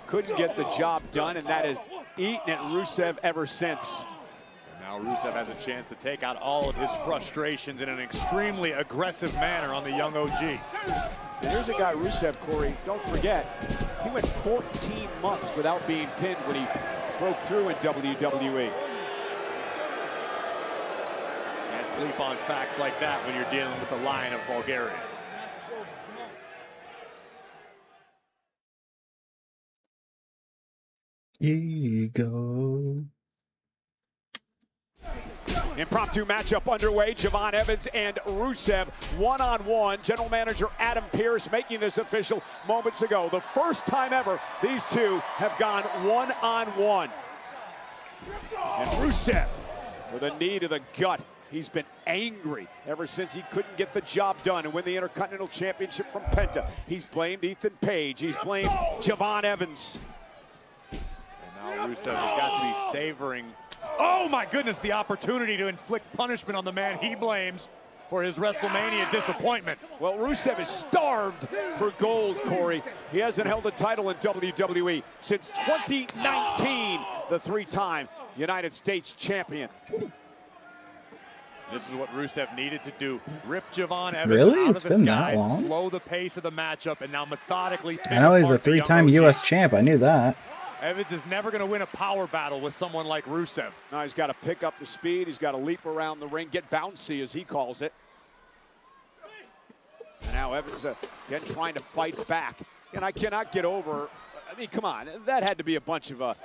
Couldn't get the job done, and that has eaten at Rusev ever since. And now Rusev has a chance to take out all of his frustrations in an extremely aggressive manner on the young OG. And here's a guy, Rusev, Corey, don't forget, he went 14 months without being pinned when he broke through in WWE. Can't sleep on facts like that when you're dealing with the Lion of Bulgaria. Ego. Impromptu matchup underway. Javon Evans and Rusev one-on-one. General Manager Adam Pearce making this official moments ago. The first time ever these two have gone one-on-one. And Rusev with a knee to the gut. He's been angry ever since he couldn't get the job done and win the Intercontinental Championship from Penta. He's blamed Ethan Page. He's blamed Javon Evans. Now Rusev has got to be savoring, oh my goodness, the opportunity to inflict punishment on the man he blames for his WrestleMania disappointment. Well, Rusev is starved for gold, Corey. He hasn't held a title in WWE since 2019, the three-time United States champion. This is what Rusev needed to do. Rip Javon Evans Really? out It's of the been that skies, long? slow the pace of the matchup, and now methodically I know he's a three-time U.S. champ. I knew that. Evans is never going to win a power battle with someone like Rusev. Now he's got to pick up the speed. He's got to leap around the ring, get bouncy, as he calls it. And now Evans again trying to fight back. And I cannot get over, I mean, come on. That had to be a bunch of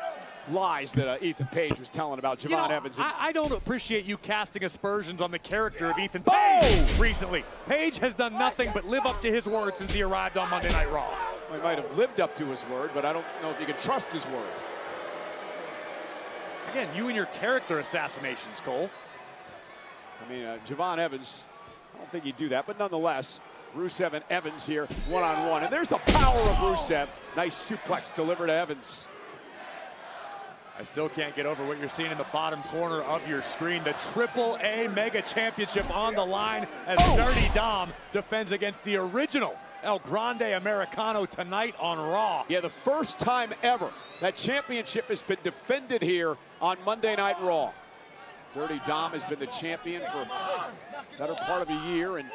lies that Ethan Page was telling about Javon Evans. I don't appreciate you casting aspersions on the character of Ethan Page recently. Page has done nothing but live up to his word since he arrived on Monday Night Raw. He might have lived up to his word, but I don't know if you can trust his word. Again, you and your character assassinations, Cole. I mean, Javon Evans, I don't think he'd do that, but nonetheless, Rusev and Evans here one-on-one. And there's the power of Rusev. Nice suplex delivered to Evans. I still can't get over what you're seeing in the bottom corner of your screen. The AAA Mega Championship on the line as Dirty Dom defends against the original El Grande Americano tonight on Raw. Yeah, the first time ever that championship has been defended here on Monday Night Raw. Dirty Dom has been the champion for the better part of a year, and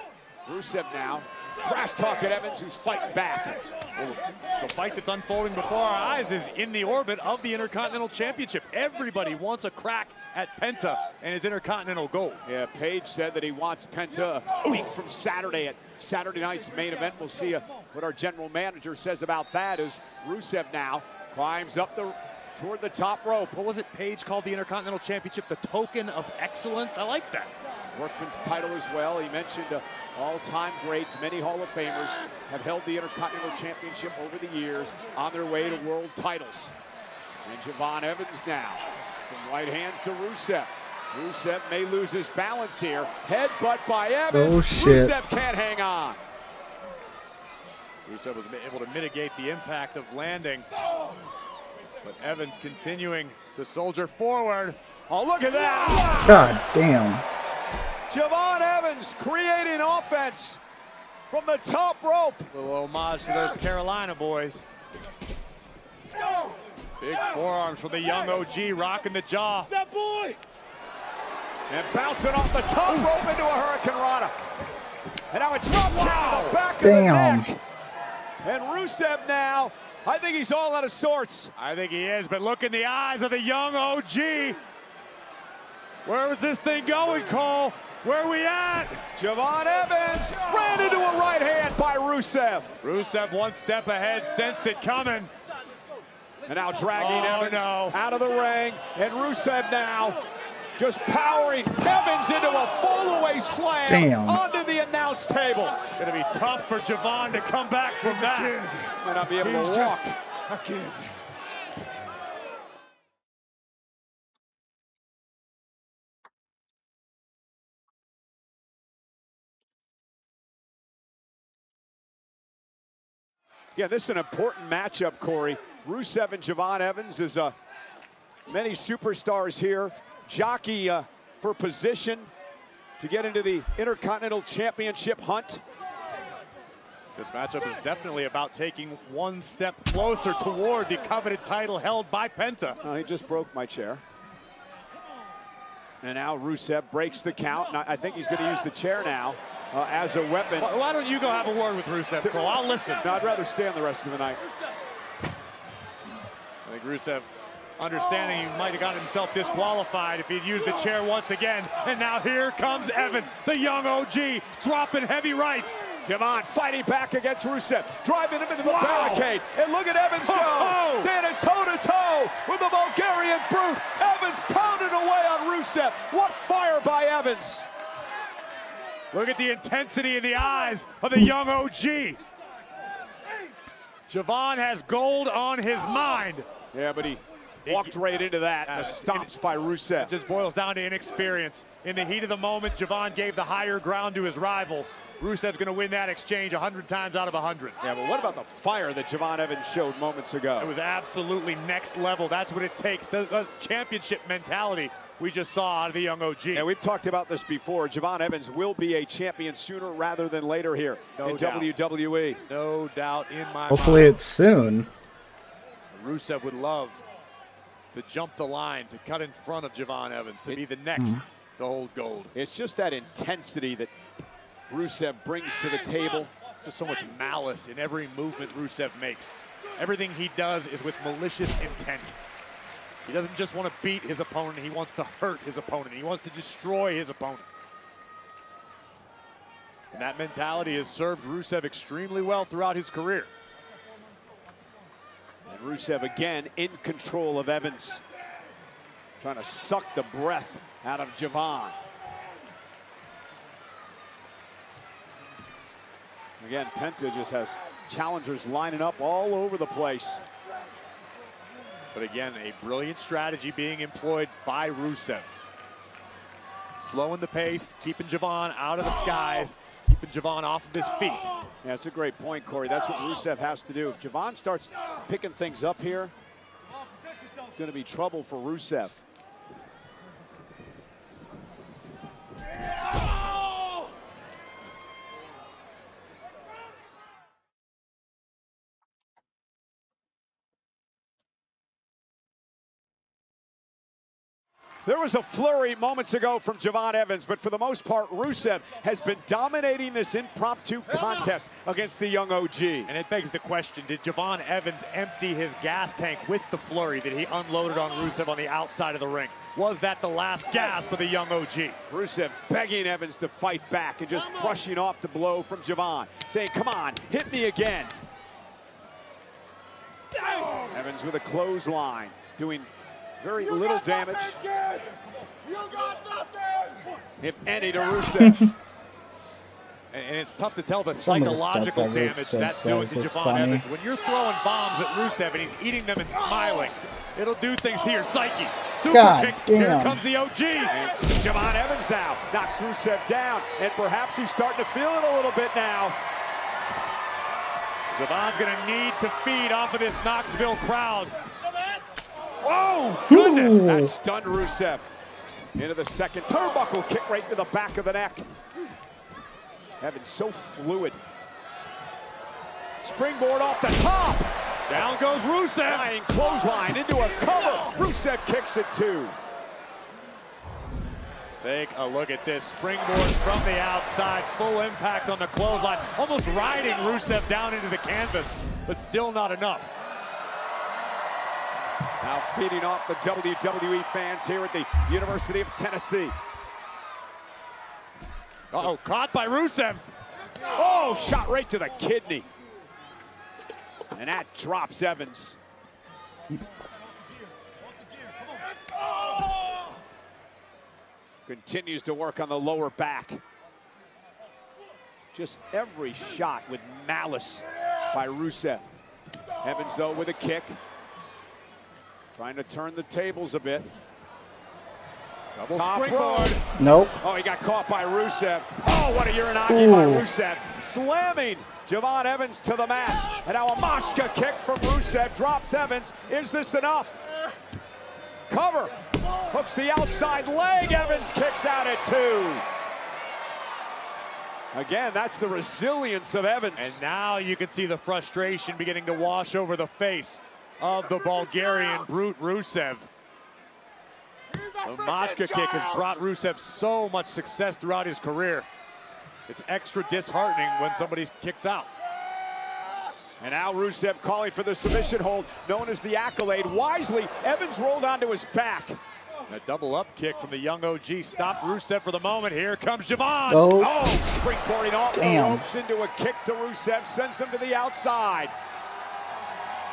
Rusev now trash talking Evans, who's fighting back. Well, the fight that's unfolding before our eyes is in the orbit of the Intercontinental Championship. Everybody wants a crack at Penta and his Intercontinental gold. Yeah, Page said that he wants Penta a week from Saturday at Saturday night's main event. We'll see what our general manager says about that as Rusev now climbs up toward the top rope. What was it Page called the Intercontinental Championship? The token of excellence? I like that. Workman's title as well. He mentioned all-time greats. Many Hall of Famers have held the Intercontinental Championship over the years on their way to world titles. And Javon Evans now. Some right hands to Rusev. Rusev may lose his balance here. Headbutt by Evans. Oh, shit. Rusev can't hang on. Rusev was able to mitigate the impact of landing. But Evans continuing to soldier forward. Oh, look at that. God damn. Javon Evans creating offense from the top rope. A little homage to those Carolina boys. Big forearms from the young OG, rocking the jaw. That boy! And bouncing off the top rope into a Hurricane Rana. And now it's drop kick to the back of the neck. And Rusev now, I think he's all out of sorts. I think he is, but look in the eyes of the young OG. Where was this thing going, Cole? Where are we at? Javon Evans ran into a right hand by Rusev. Rusev one step ahead, sensed it coming. And now dragging Evans out of the ring. And Rusev now just powering Evans into a fall-away slam onto the announce table. Gonna be tough for Javon to come back from that. Might not be able to walk. Just a kid. Yeah, this is an important matchup, Corey. Rusev and Javon Evans is many superstars here. Jockey for position to get into the Intercontinental Championship hunt. This matchup is definitely about taking one step closer toward the coveted title held by Penta. Oh, he just broke my chair. And now Rusev breaks the count. And I think he's going to use the chair now as a weapon. Why don't you go have a word with Rusev, Cole? I'll listen. No, I'd rather stand the rest of the night. I think Rusev, understanding he might have got himself disqualified if he'd used the chair once again. And now here comes Evans, the young OG, dropping heavy rights. Javon fighting back against Rusev, driving him into the barricade. And look at Evans go, standing toe-to-toe with the Bulgarian brute. Evans pounded away on Rusev. What fire by Evans. Look at the intensity in the eyes of the young OG. Javon has gold on his mind. Yeah, but he walked right into that. The stomps by Rusev. It just boils down to inexperience. In the heat of the moment, Javon gave the higher ground to his rival. Rusev's gonna win that exchange 100 times out of 100. Yeah, but what about the fire that Javon Evans showed moments ago? It was absolutely next level. That's what it takes. The championship mentality we just saw out of the young OG. And we've talked about this before. Javon Evans will be a champion sooner rather than later here in WWE. No doubt in my Hopefully mind. it's soon. Rusev would love to jump the line, to cut in front of Javon Evans, to be the next to hold gold. It's just that intensity that Rusev brings to the table. Just so much malice in every movement Rusev makes. Everything he does is with malicious intent. He doesn't just want to beat his opponent, he wants to hurt his opponent. He wants to destroy his opponent. And that mentality has served Rusev extremely well throughout his career. And Rusev again in control of Evans. Trying to suck the breath out of Javon. Again, Penta just has challengers lining up all over the place. But again, a brilliant strategy being employed by Rusev. Slowing the pace, keeping Javon out of the skies, keeping Javon off of his feet. Yeah, that's a great point, Corey. That's what Rusev has to do. If Javon starts picking things up here, it's going to be trouble for Rusev. There was a flurry moments ago from Javon Evans, but for the most part, Rusev has been dominating this impromptu contest against the young OG. And it begs the question, did Javon Evans empty his gas tank with the flurry that he unloaded on Rusev on the outside of the ring? Was that the last gasp of the young OG? Rusev begging Evans to fight back and just brushing off the blow from Javon, saying, come on, hit me again. Evans with a clothesline, doing very little damage, if any, to Rusev. And it's tough to tell the psychological damage that's doing to Javon Evans. When you're throwing bombs at Rusev and he's eating them and smiling, it'll do things to your psyche. Super kick, here comes the OG. And Javon Evans now knocks Rusev down, and perhaps he's starting to feel it a little bit now. Javon's gonna need to feed off of this Knoxville crowd. Oh, goodness! That stunned Rusev into the second turnbuckle kick right to the back of the neck. Evans so fluid. Springboard off the top. Down goes Rusev. Flying clothesline into a cover. Rusev kicks it too. Take a look at this springboard from the outside. Full impact on the clothesline. Almost riding Rusev down into the canvas, but still not enough. Now feeding off the WWE fans here at the University of Tennessee. Uh-oh, caught by Rusev. Oh, shot right to the kidney. And that drops Evans. Continues to work on the lower back. Just every shot with malice by Rusev. Evans, though, with a kick. Trying to turn the tables a bit. Double springboard. Nope. Oh, he got caught by Rusev. Oh, what a uranagi by Rusev. Slamming Javon Evans to the mat. And now a Mashka kick from Rusev drops Evans. Is this enough? Cover. Hooks the outside leg. Evans kicks out at 2. Again, that's the resilience of Evans. And now you can see the frustration beginning to wash over the face of the Bulgarian brute Rusev. The Mashka kick has brought Rusev so much success throughout his career. It's extra disheartening when somebody kicks out. And now Rusev calling for the submission hold, known as the Accolade. Wisely, Evans rolled onto his back. A double up kick from the young OG stopped Rusev for the moment. Here comes Javon. Oh, springboarding off the ropes into a kick to Rusev, sends him to the outside.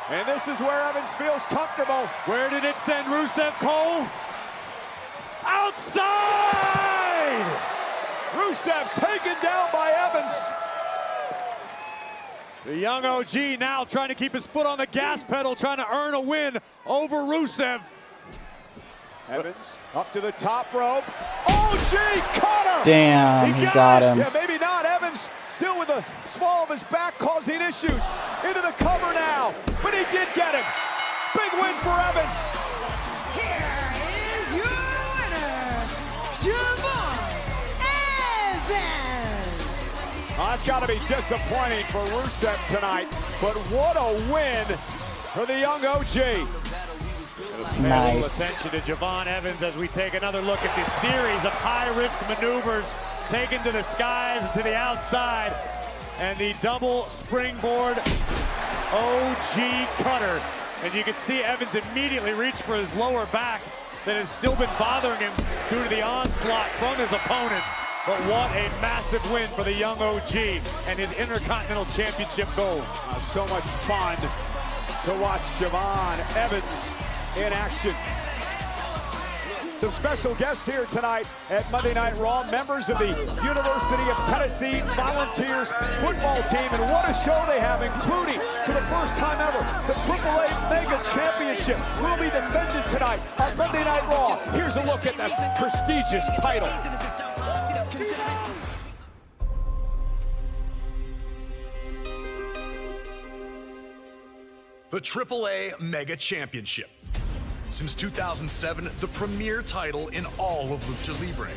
And this is where Evans feels comfortable. Where did it send Rusev, Cole? Outside! Rusev taken down by Evans. The young OG now trying to keep his foot on the gas pedal, trying to earn a win over Rusev. Evans up to the top rope. OG caught him! Damn, he got him. Yeah, maybe not. Evans still with the small of his back causing issues. Into the cover now, but he did get him. Big win for Evans. Here is your winner, Javon Evans. Oh, that's got to be disappointing for Rusev tonight, but what a win for the young OG. Nice. Attention to Javon Evans as we take another look at this series of high-risk maneuvers taken to the skies and to the outside. And the double springboard OG cutter. And you can see Evans immediately reach for his lower back that has still been bothering him due to the onslaught from his opponent. But what a massive win for the young OG and his Intercontinental Championship gold. So much fun to watch Javon Evans in action. Some special guests here tonight at Monday Night Raw, members of the University of Tennessee Volunteers football team, and what a show they have, including, for the first time ever, the AAA Mega Championship will be defended tonight on Monday Night Raw. Here's a look at that prestigious title. The AAA Mega Championship. Since 2007, the premier title in all of Lucha Libre.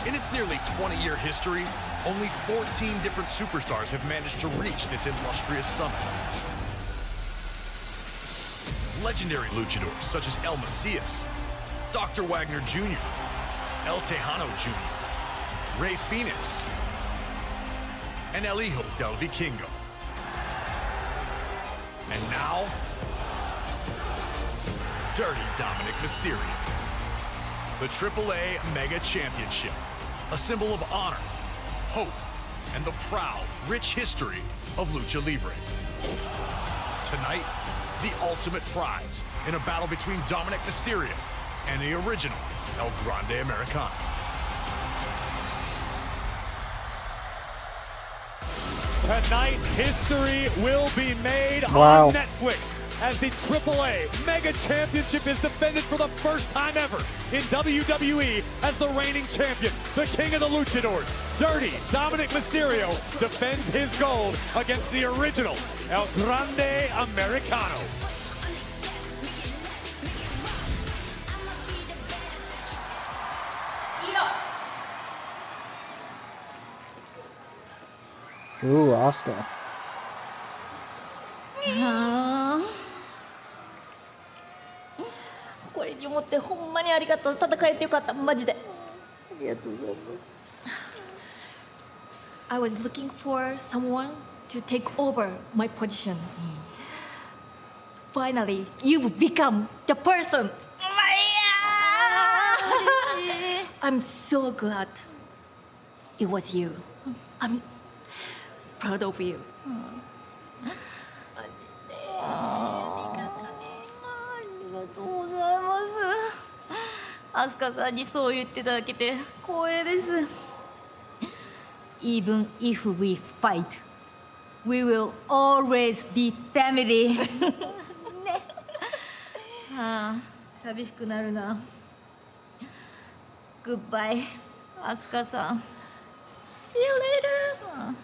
In its nearly 20-year history, only 14 different superstars have managed to reach this illustrious summit. Legendary luchadors such as El Macias, Dr. Wagner Jr., El Tejano Jr., Rey Fenix, and El Hijo del Vikingo. And now, Dirty Dominic Mysterio. The AAA Mega Championship, a symbol of honor, hope, and the proud, rich history of Lucha Libre. Tonight, the ultimate prize in a battle between Dominic Mysterio and the original El Grande Americano. Tonight, history will be made Wow. on Netflix as the AAA Mega Championship is defended for the first time ever in WWE as the reigning champion, the King of the Luchadors. Dirty Dominic Mysterio defends his gold against the original El Grande Americano. Ooh, Asuka. I was looking for someone to take over my position. Finally, you've become the person. I'm so glad it was you. I'm proud of you. アスカさんにそう言っていただけて光栄です。Even if we fight, we will always be family. ね。ああ、寂しくなるな。Goodbye, アスカさん。See you later.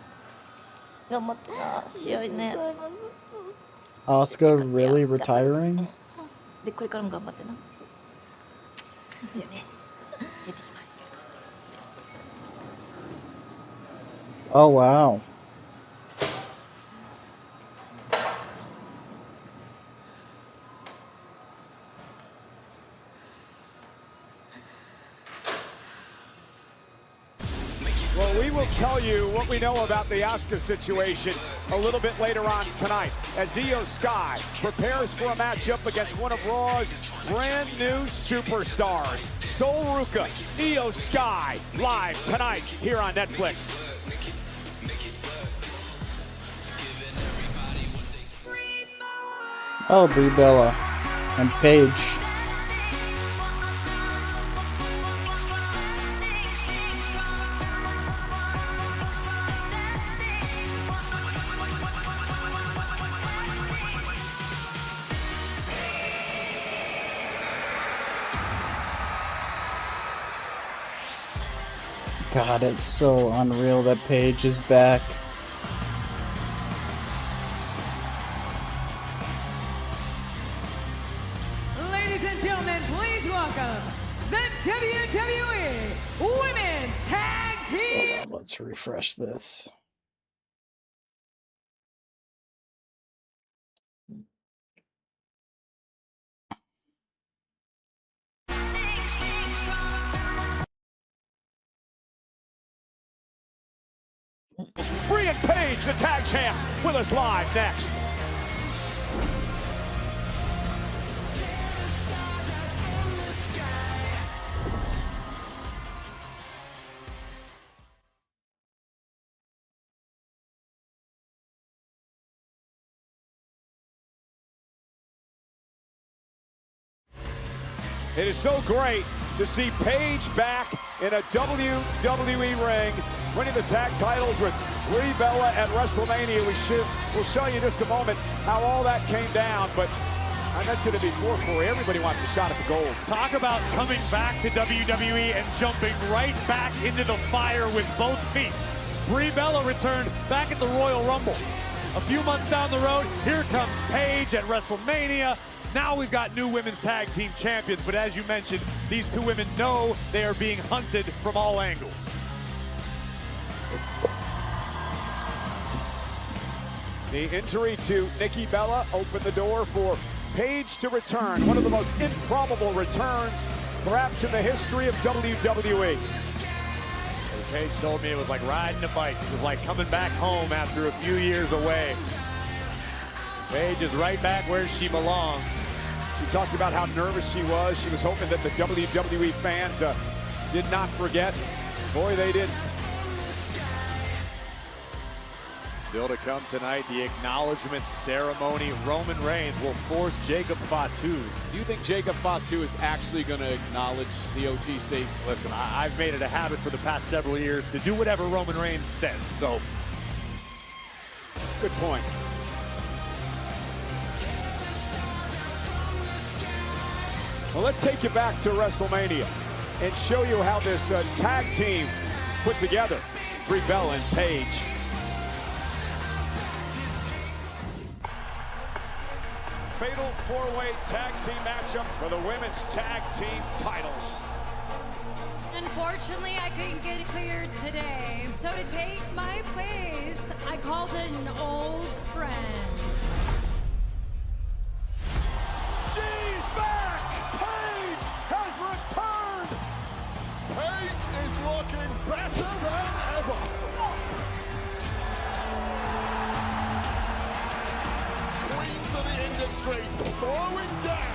頑張ってな、試合ね。 Asuka really retiring? で、これからも頑張ってな。でね、出てきます。 Oh, wow. Well, we will tell you what we know about the Asuka situation a little bit later on tonight as Io Sky prepares for a matchup against one of Raw's brand new superstars, Sol Ruka. Io Sky live tonight here on Netflix. Oh, Brie Bella and Paige. God, it's so unreal that Paige is back. Ladies and gentlemen, please welcome the WWE Women's Tag Team. Hold on, let's refresh this. Brie and Paige, the tag champs, with us live next. It is so great to see Paige back in a WWE ring, winning the tag titles with Brie Bella at WrestleMania. We'll show you in just a moment how all that came down, but I mentioned it before, Corey, everybody wants a shot at the gold. Talk about coming back to WWE and jumping right back into the fire with both feet. Brie Bella returned back at the Royal Rumble. A few months down the road, here comes Paige at WrestleMania. Now we've got new women's tag team champions, but as you mentioned, these two women know they are being hunted from all angles. The injury to Nikki Bella opened the door for Paige to return. One of the most improbable returns perhaps in the history of WWE. Paige told me it was like riding a bike. It was like coming back home after a few years away. Paige is right back where she belongs. She talked about how nervous she was. She was hoping that the WWE fans did not forget. Boy, they didn't. Still to come tonight, the acknowledgement ceremony. Roman Reigns will force Jacob Fatu. Do you think Jacob Fatu is actually going to acknowledge the OTC? Listen, I've made it a habit for the past several years to do whatever Roman Reigns says, so. Good point. Well, let's take you back to WrestleMania and show you how this tag team is put together. Brie Bella and Paige. Fatal four-way tag team matchup for the women's tag team titles. Unfortunately, I couldn't get cleared today. So to take my place, I called an old friend. She's back! Paige has returned! Paige is looking better than ever. Queens of the industry throwing down.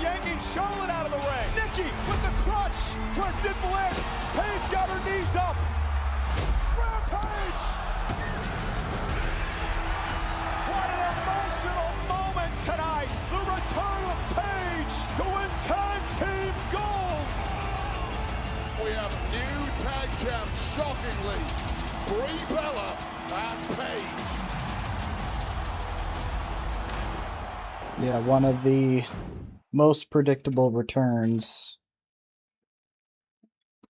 Yanking Charlotte out of the way. Nikki with the crutch. Twisted bliss. Paige got her knees up. Rampage! What an emotional moment tonight. The return of Paige to win tag team gold. We have new tag champs, shockingly. Brie Bella and Paige. Yeah, one of the most predictable returns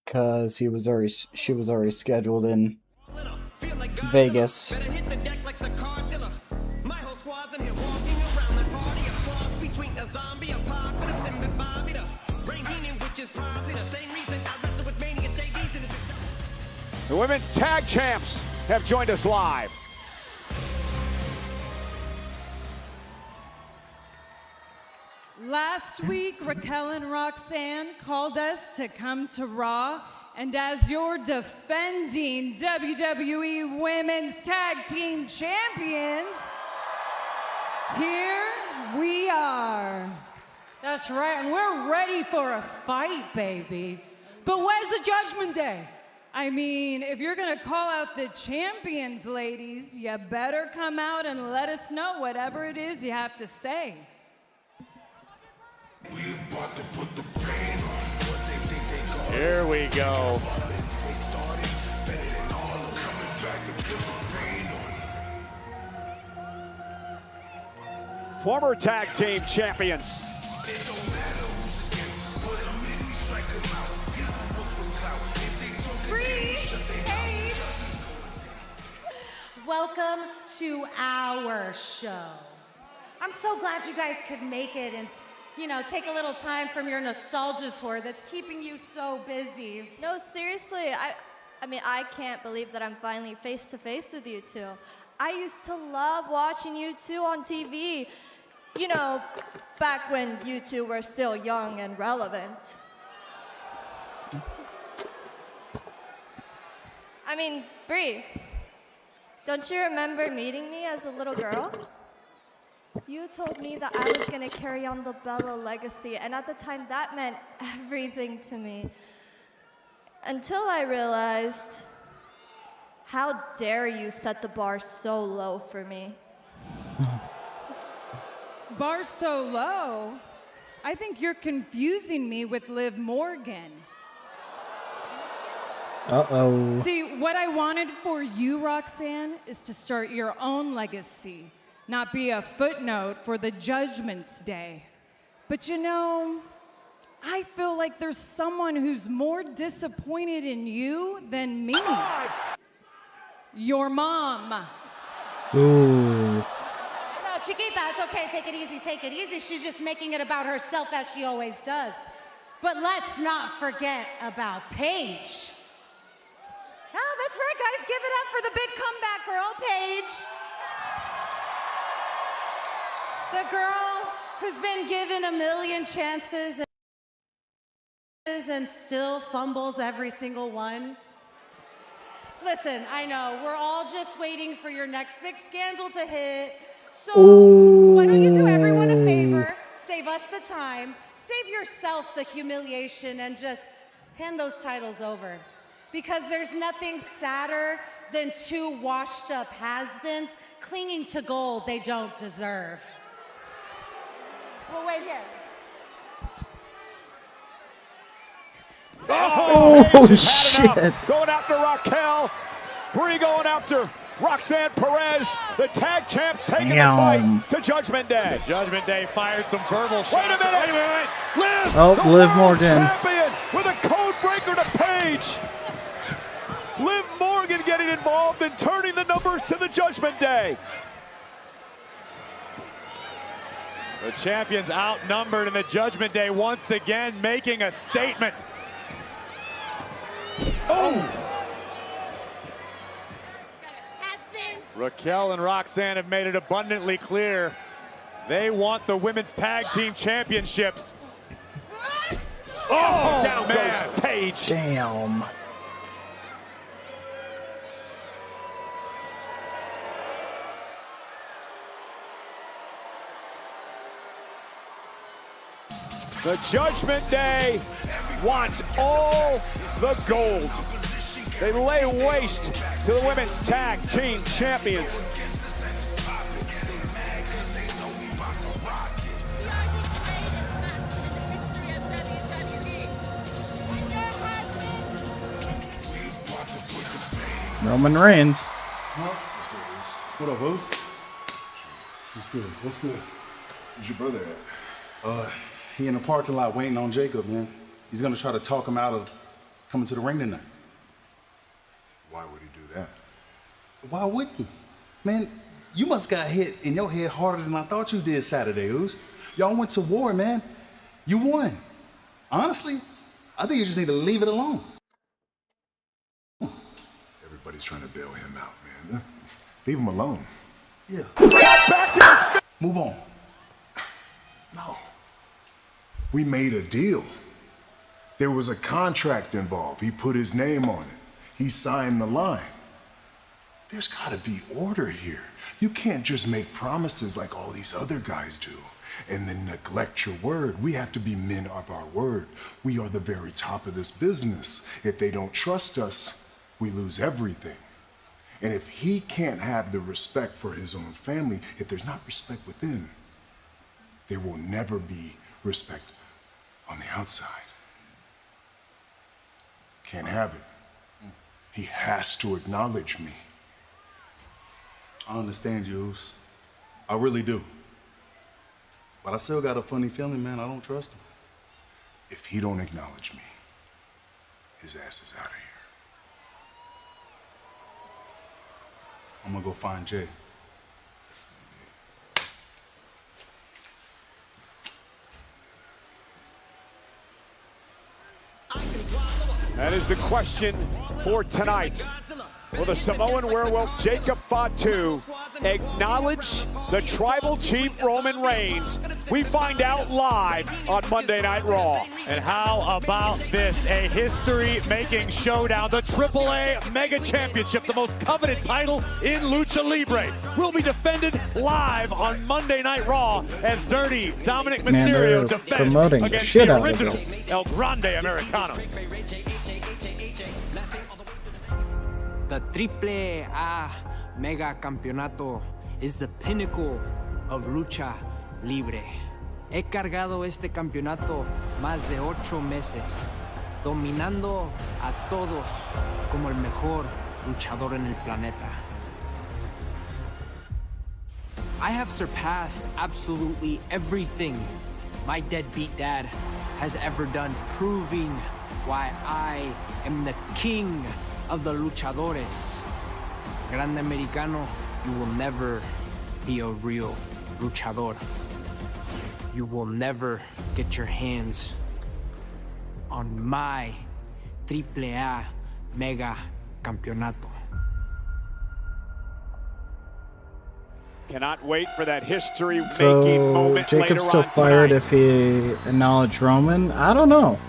because she was already scheduled in Vegas. The women's tag champs have joined us live. Last week, Raquel and Roxanne called us to come to Raw, and as your defending WWE Women's Tag Team Champions, here we are. That's right, and we're ready for a fight, baby. But where's the Judgment Day? I mean, if you're gonna call out the champions, ladies, you better come out and let us know whatever it is you have to say. Here we go. Former tag team champions. Welcome to our show. I'm so glad you guys could make it and, you know, take a little time from your nostalgia tour that's keeping you so busy. No, seriously, I mean, I can't believe that I'm finally face to face with you two. I used to love watching you two on TV. You know, back when you two were still young and relevant. I mean, Brie, don't you remember meeting me as a little girl? You told me that I was gonna carry on the Bella legacy, and at the time that meant everything to me. Until I realized, how dare you set the bar so low for me? Bar so low? I think you're confusing me with Liv Morgan. Uh-oh. See, what I wanted for you, Roxanne, is to start your own legacy, not be a footnote for the Judgment's Day. But you know, I feel like there's someone who's more disappointed in you than me. Your mom. Ooh. No, Chiquita, it's okay. Take it easy, take it easy. She's just making it about herself as she always does. But let's not forget about Paige. Oh, that's right, guys. Give it up for the big comeback girl, Paige. The girl who's been given a million chances. and still fumbles every single one. Listen, I know, we're all just waiting for your next big scandal to hit. So why don't you do everyone a favor, save us the time, save yourself the humiliation, and just hand those titles over. Because there's nothing sadder than two washed up has-beens clinging to gold they don't deserve. We'll wait here. Oh, shit. Going after Raquel. Brie going after Roxanne Perez. The tag champs taking the fight to Judgment Day. The Judgment Day fired some verbal shots. Wait a minute. Wait. Liv, Oh, the Liv world Morgan. champion with a code breaker to Paige. Liv Morgan getting involved and turning the numbers to the Judgment Day. The champions outnumbered in the Judgment Day once again making a statement. Oh! Raquel and Roxanne have made it abundantly clear they want the women's tag team championships. Oh, down goes Paige. Damn. The Judgment Day wants all the gold. They lay waste to the women's tag team champions. Roman Reigns. What up, Oos? This is good. What's good? Where's your brother at? He in the parking lot waiting on Jacob, man. He's gonna try to talk him out of coming to the ring tonight. Why would he do that? Why wouldn't he? Man, you must got hit in your head harder than I thought you did Saturday, Oos. Y'all went to war, man. You won. Honestly, I think you just need to leave it alone. Everybody's trying to bail him out, man. Leave him alone. Yeah. Back to his Move on. No. We made a deal. There was a contract involved. He put his name on it. He signed the line. There's gotta be order here. You can't just make promises like all these other guys do and then neglect your word. We have to be men of our word. We are the very top of this business. If they don't trust us, we lose everything. And if he can't have the respect for his own family, if there's not respect within, there will never be respect on the outside. Can't have it. He has to acknowledge me. I understand you, Oos. I really do. But I still got a funny feeling, man. I don't trust him. If he don't acknowledge me, his ass is out of here. I'm gonna go find Jay. That is the question for tonight. Will the Samoan werewolf Jacob Fatu acknowledge the tribal chief Roman Reigns? We find out live on Monday Night Raw. And how about this? A history-making showdown. The AAA Mega Championship, the most coveted title in Lucha Libre, will be defended live on Monday Night Raw as Dirty Dominic Mysterio defends against the original El Grande Americano. The AAA Mega Campeonato is the pinnacle of lucha libre. He cargado este campeonato más de 8 meses, dominando a todos como el mejor luchador en el planeta. I have surpassed absolutely everything my deadbeat dad has ever done, proving why I am the king of the luchadores. Grande Americano, you will never be a real luchador. You will never get your hands on my AAA Mega Campeonato. Cannot wait for that history-making So moment later Jacob's still on fired tonight. if he acknowledged Roman? I don't know.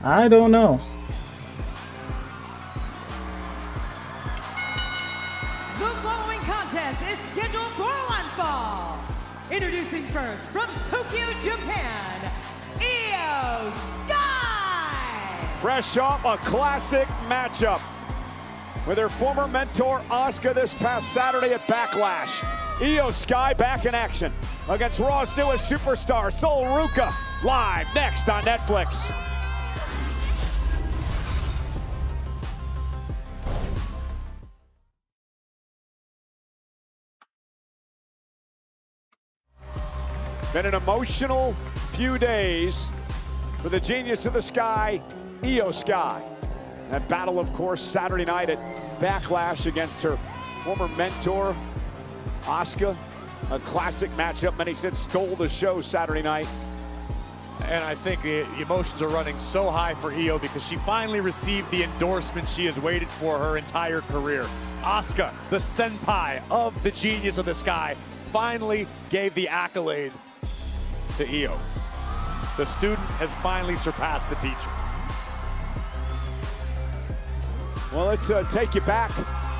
I don't know. The following contest is scheduled for one fall. Introducing first from Tokyo, Japan, Io Sky. Fresh off a classic matchup with her former mentor Asuka this past Saturday at Backlash. Io Sky back in action against Raw's newest superstar, Sol Ruca, live next on Netflix. Been an emotional few days for the genius of the Sky, Io Sky. That battle, of course, Saturday night at Backlash against her former mentor, Asuka. A classic matchup, many said stole the show Saturday night. And I think the emotions are running so high for Io because she finally received the endorsement she has waited for her entire career. Asuka, the senpai of the genius of the Sky, finally gave the accolade to Io. The student has finally surpassed the teacher. Well, let's take you back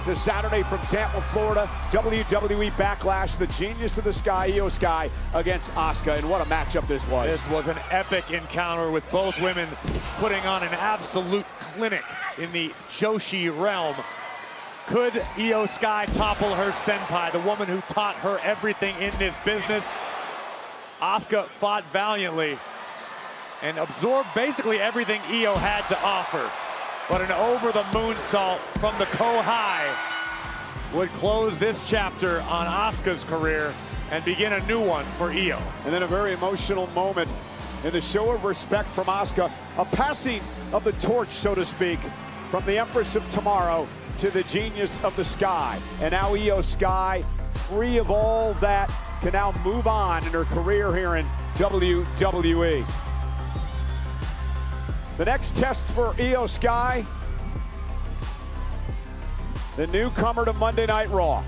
to Saturday from Tampa, Florida. WWE Backlash, the genius of the Sky, Io Sky, against Asuka. And what a matchup this was. This was an epic encounter with both women putting on an absolute clinic in the Joshi realm. Could Io Sky topple her senpai, the woman who taught her everything in this business? Asuka fought valiantly and absorbed basically everything Io had to offer. But an over-the-moonsault from the Kohai would close this chapter on Asuka's career and begin a new one for Io. And then a very emotional moment in the show of respect from Asuka, a passing of the torch, so to speak, from the Empress of Tomorrow to the genius of the Sky. And now Io Sky, free of all that, can now move on in her career here in WWE. The next test for Io Sky, the newcomer to Monday Night Raw.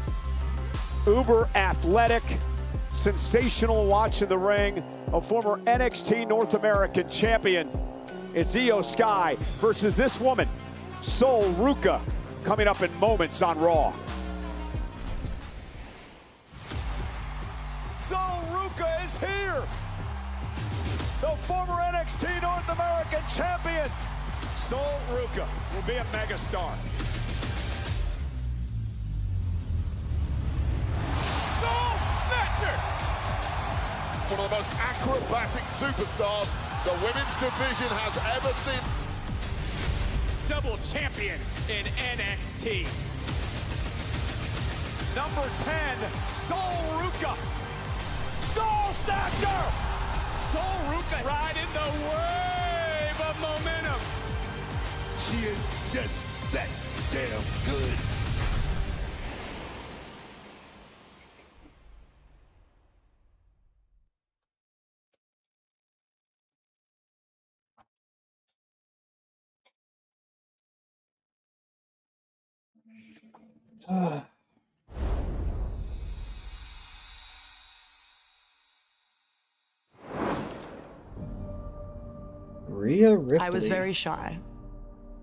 Uber athletic, sensational watch in the ring, a former NXT North American champion. It's Io Sky versus this woman, Sol Ruca, coming up in moments on Raw. Sol Ruca is here! The former NXT North American champion, Sol Ruca, will be a megastar. Soul Snatcher! One of the most acrobatic superstars the women's division has ever seen. Double champion in NXT. Number 10, Sol Ruca. Soul Snatcher! Sol Ruca riding the wave of momentum. She is just that damn good. Rhea Ripley. I was very shy.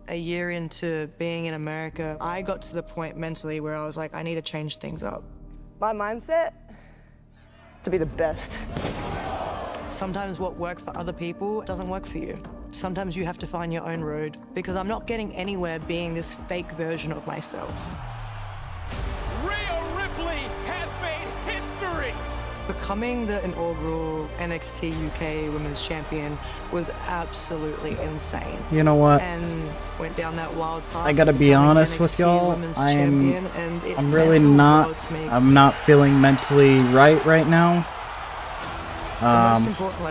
A year into being in America, I got to the point mentally where I was like, I need to change things up. My mindset, to be the best. Sometimes what worked for other people doesn't work for you. Sometimes you have to find your own road, because I'm not getting anywhere being this fake version of myself. Rhea Ripley has made history. Becoming the inaugural NXT UK Women's Champion was absolutely insane. You know what? And went down that wild path. I gotta be honest with y'all. I'm really not. I'm not feeling mentally right now.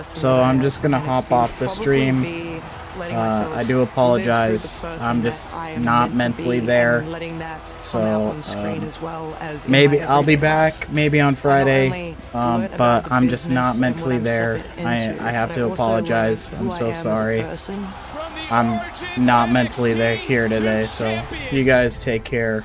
So I'm just gonna hop off the stream. I do apologize. I'm just not mentally there. So maybe I'll be back, maybe on Friday, but I'm just not mentally there. I have to apologize. I'm so sorry. I'm not mentally there here today, so you guys take care.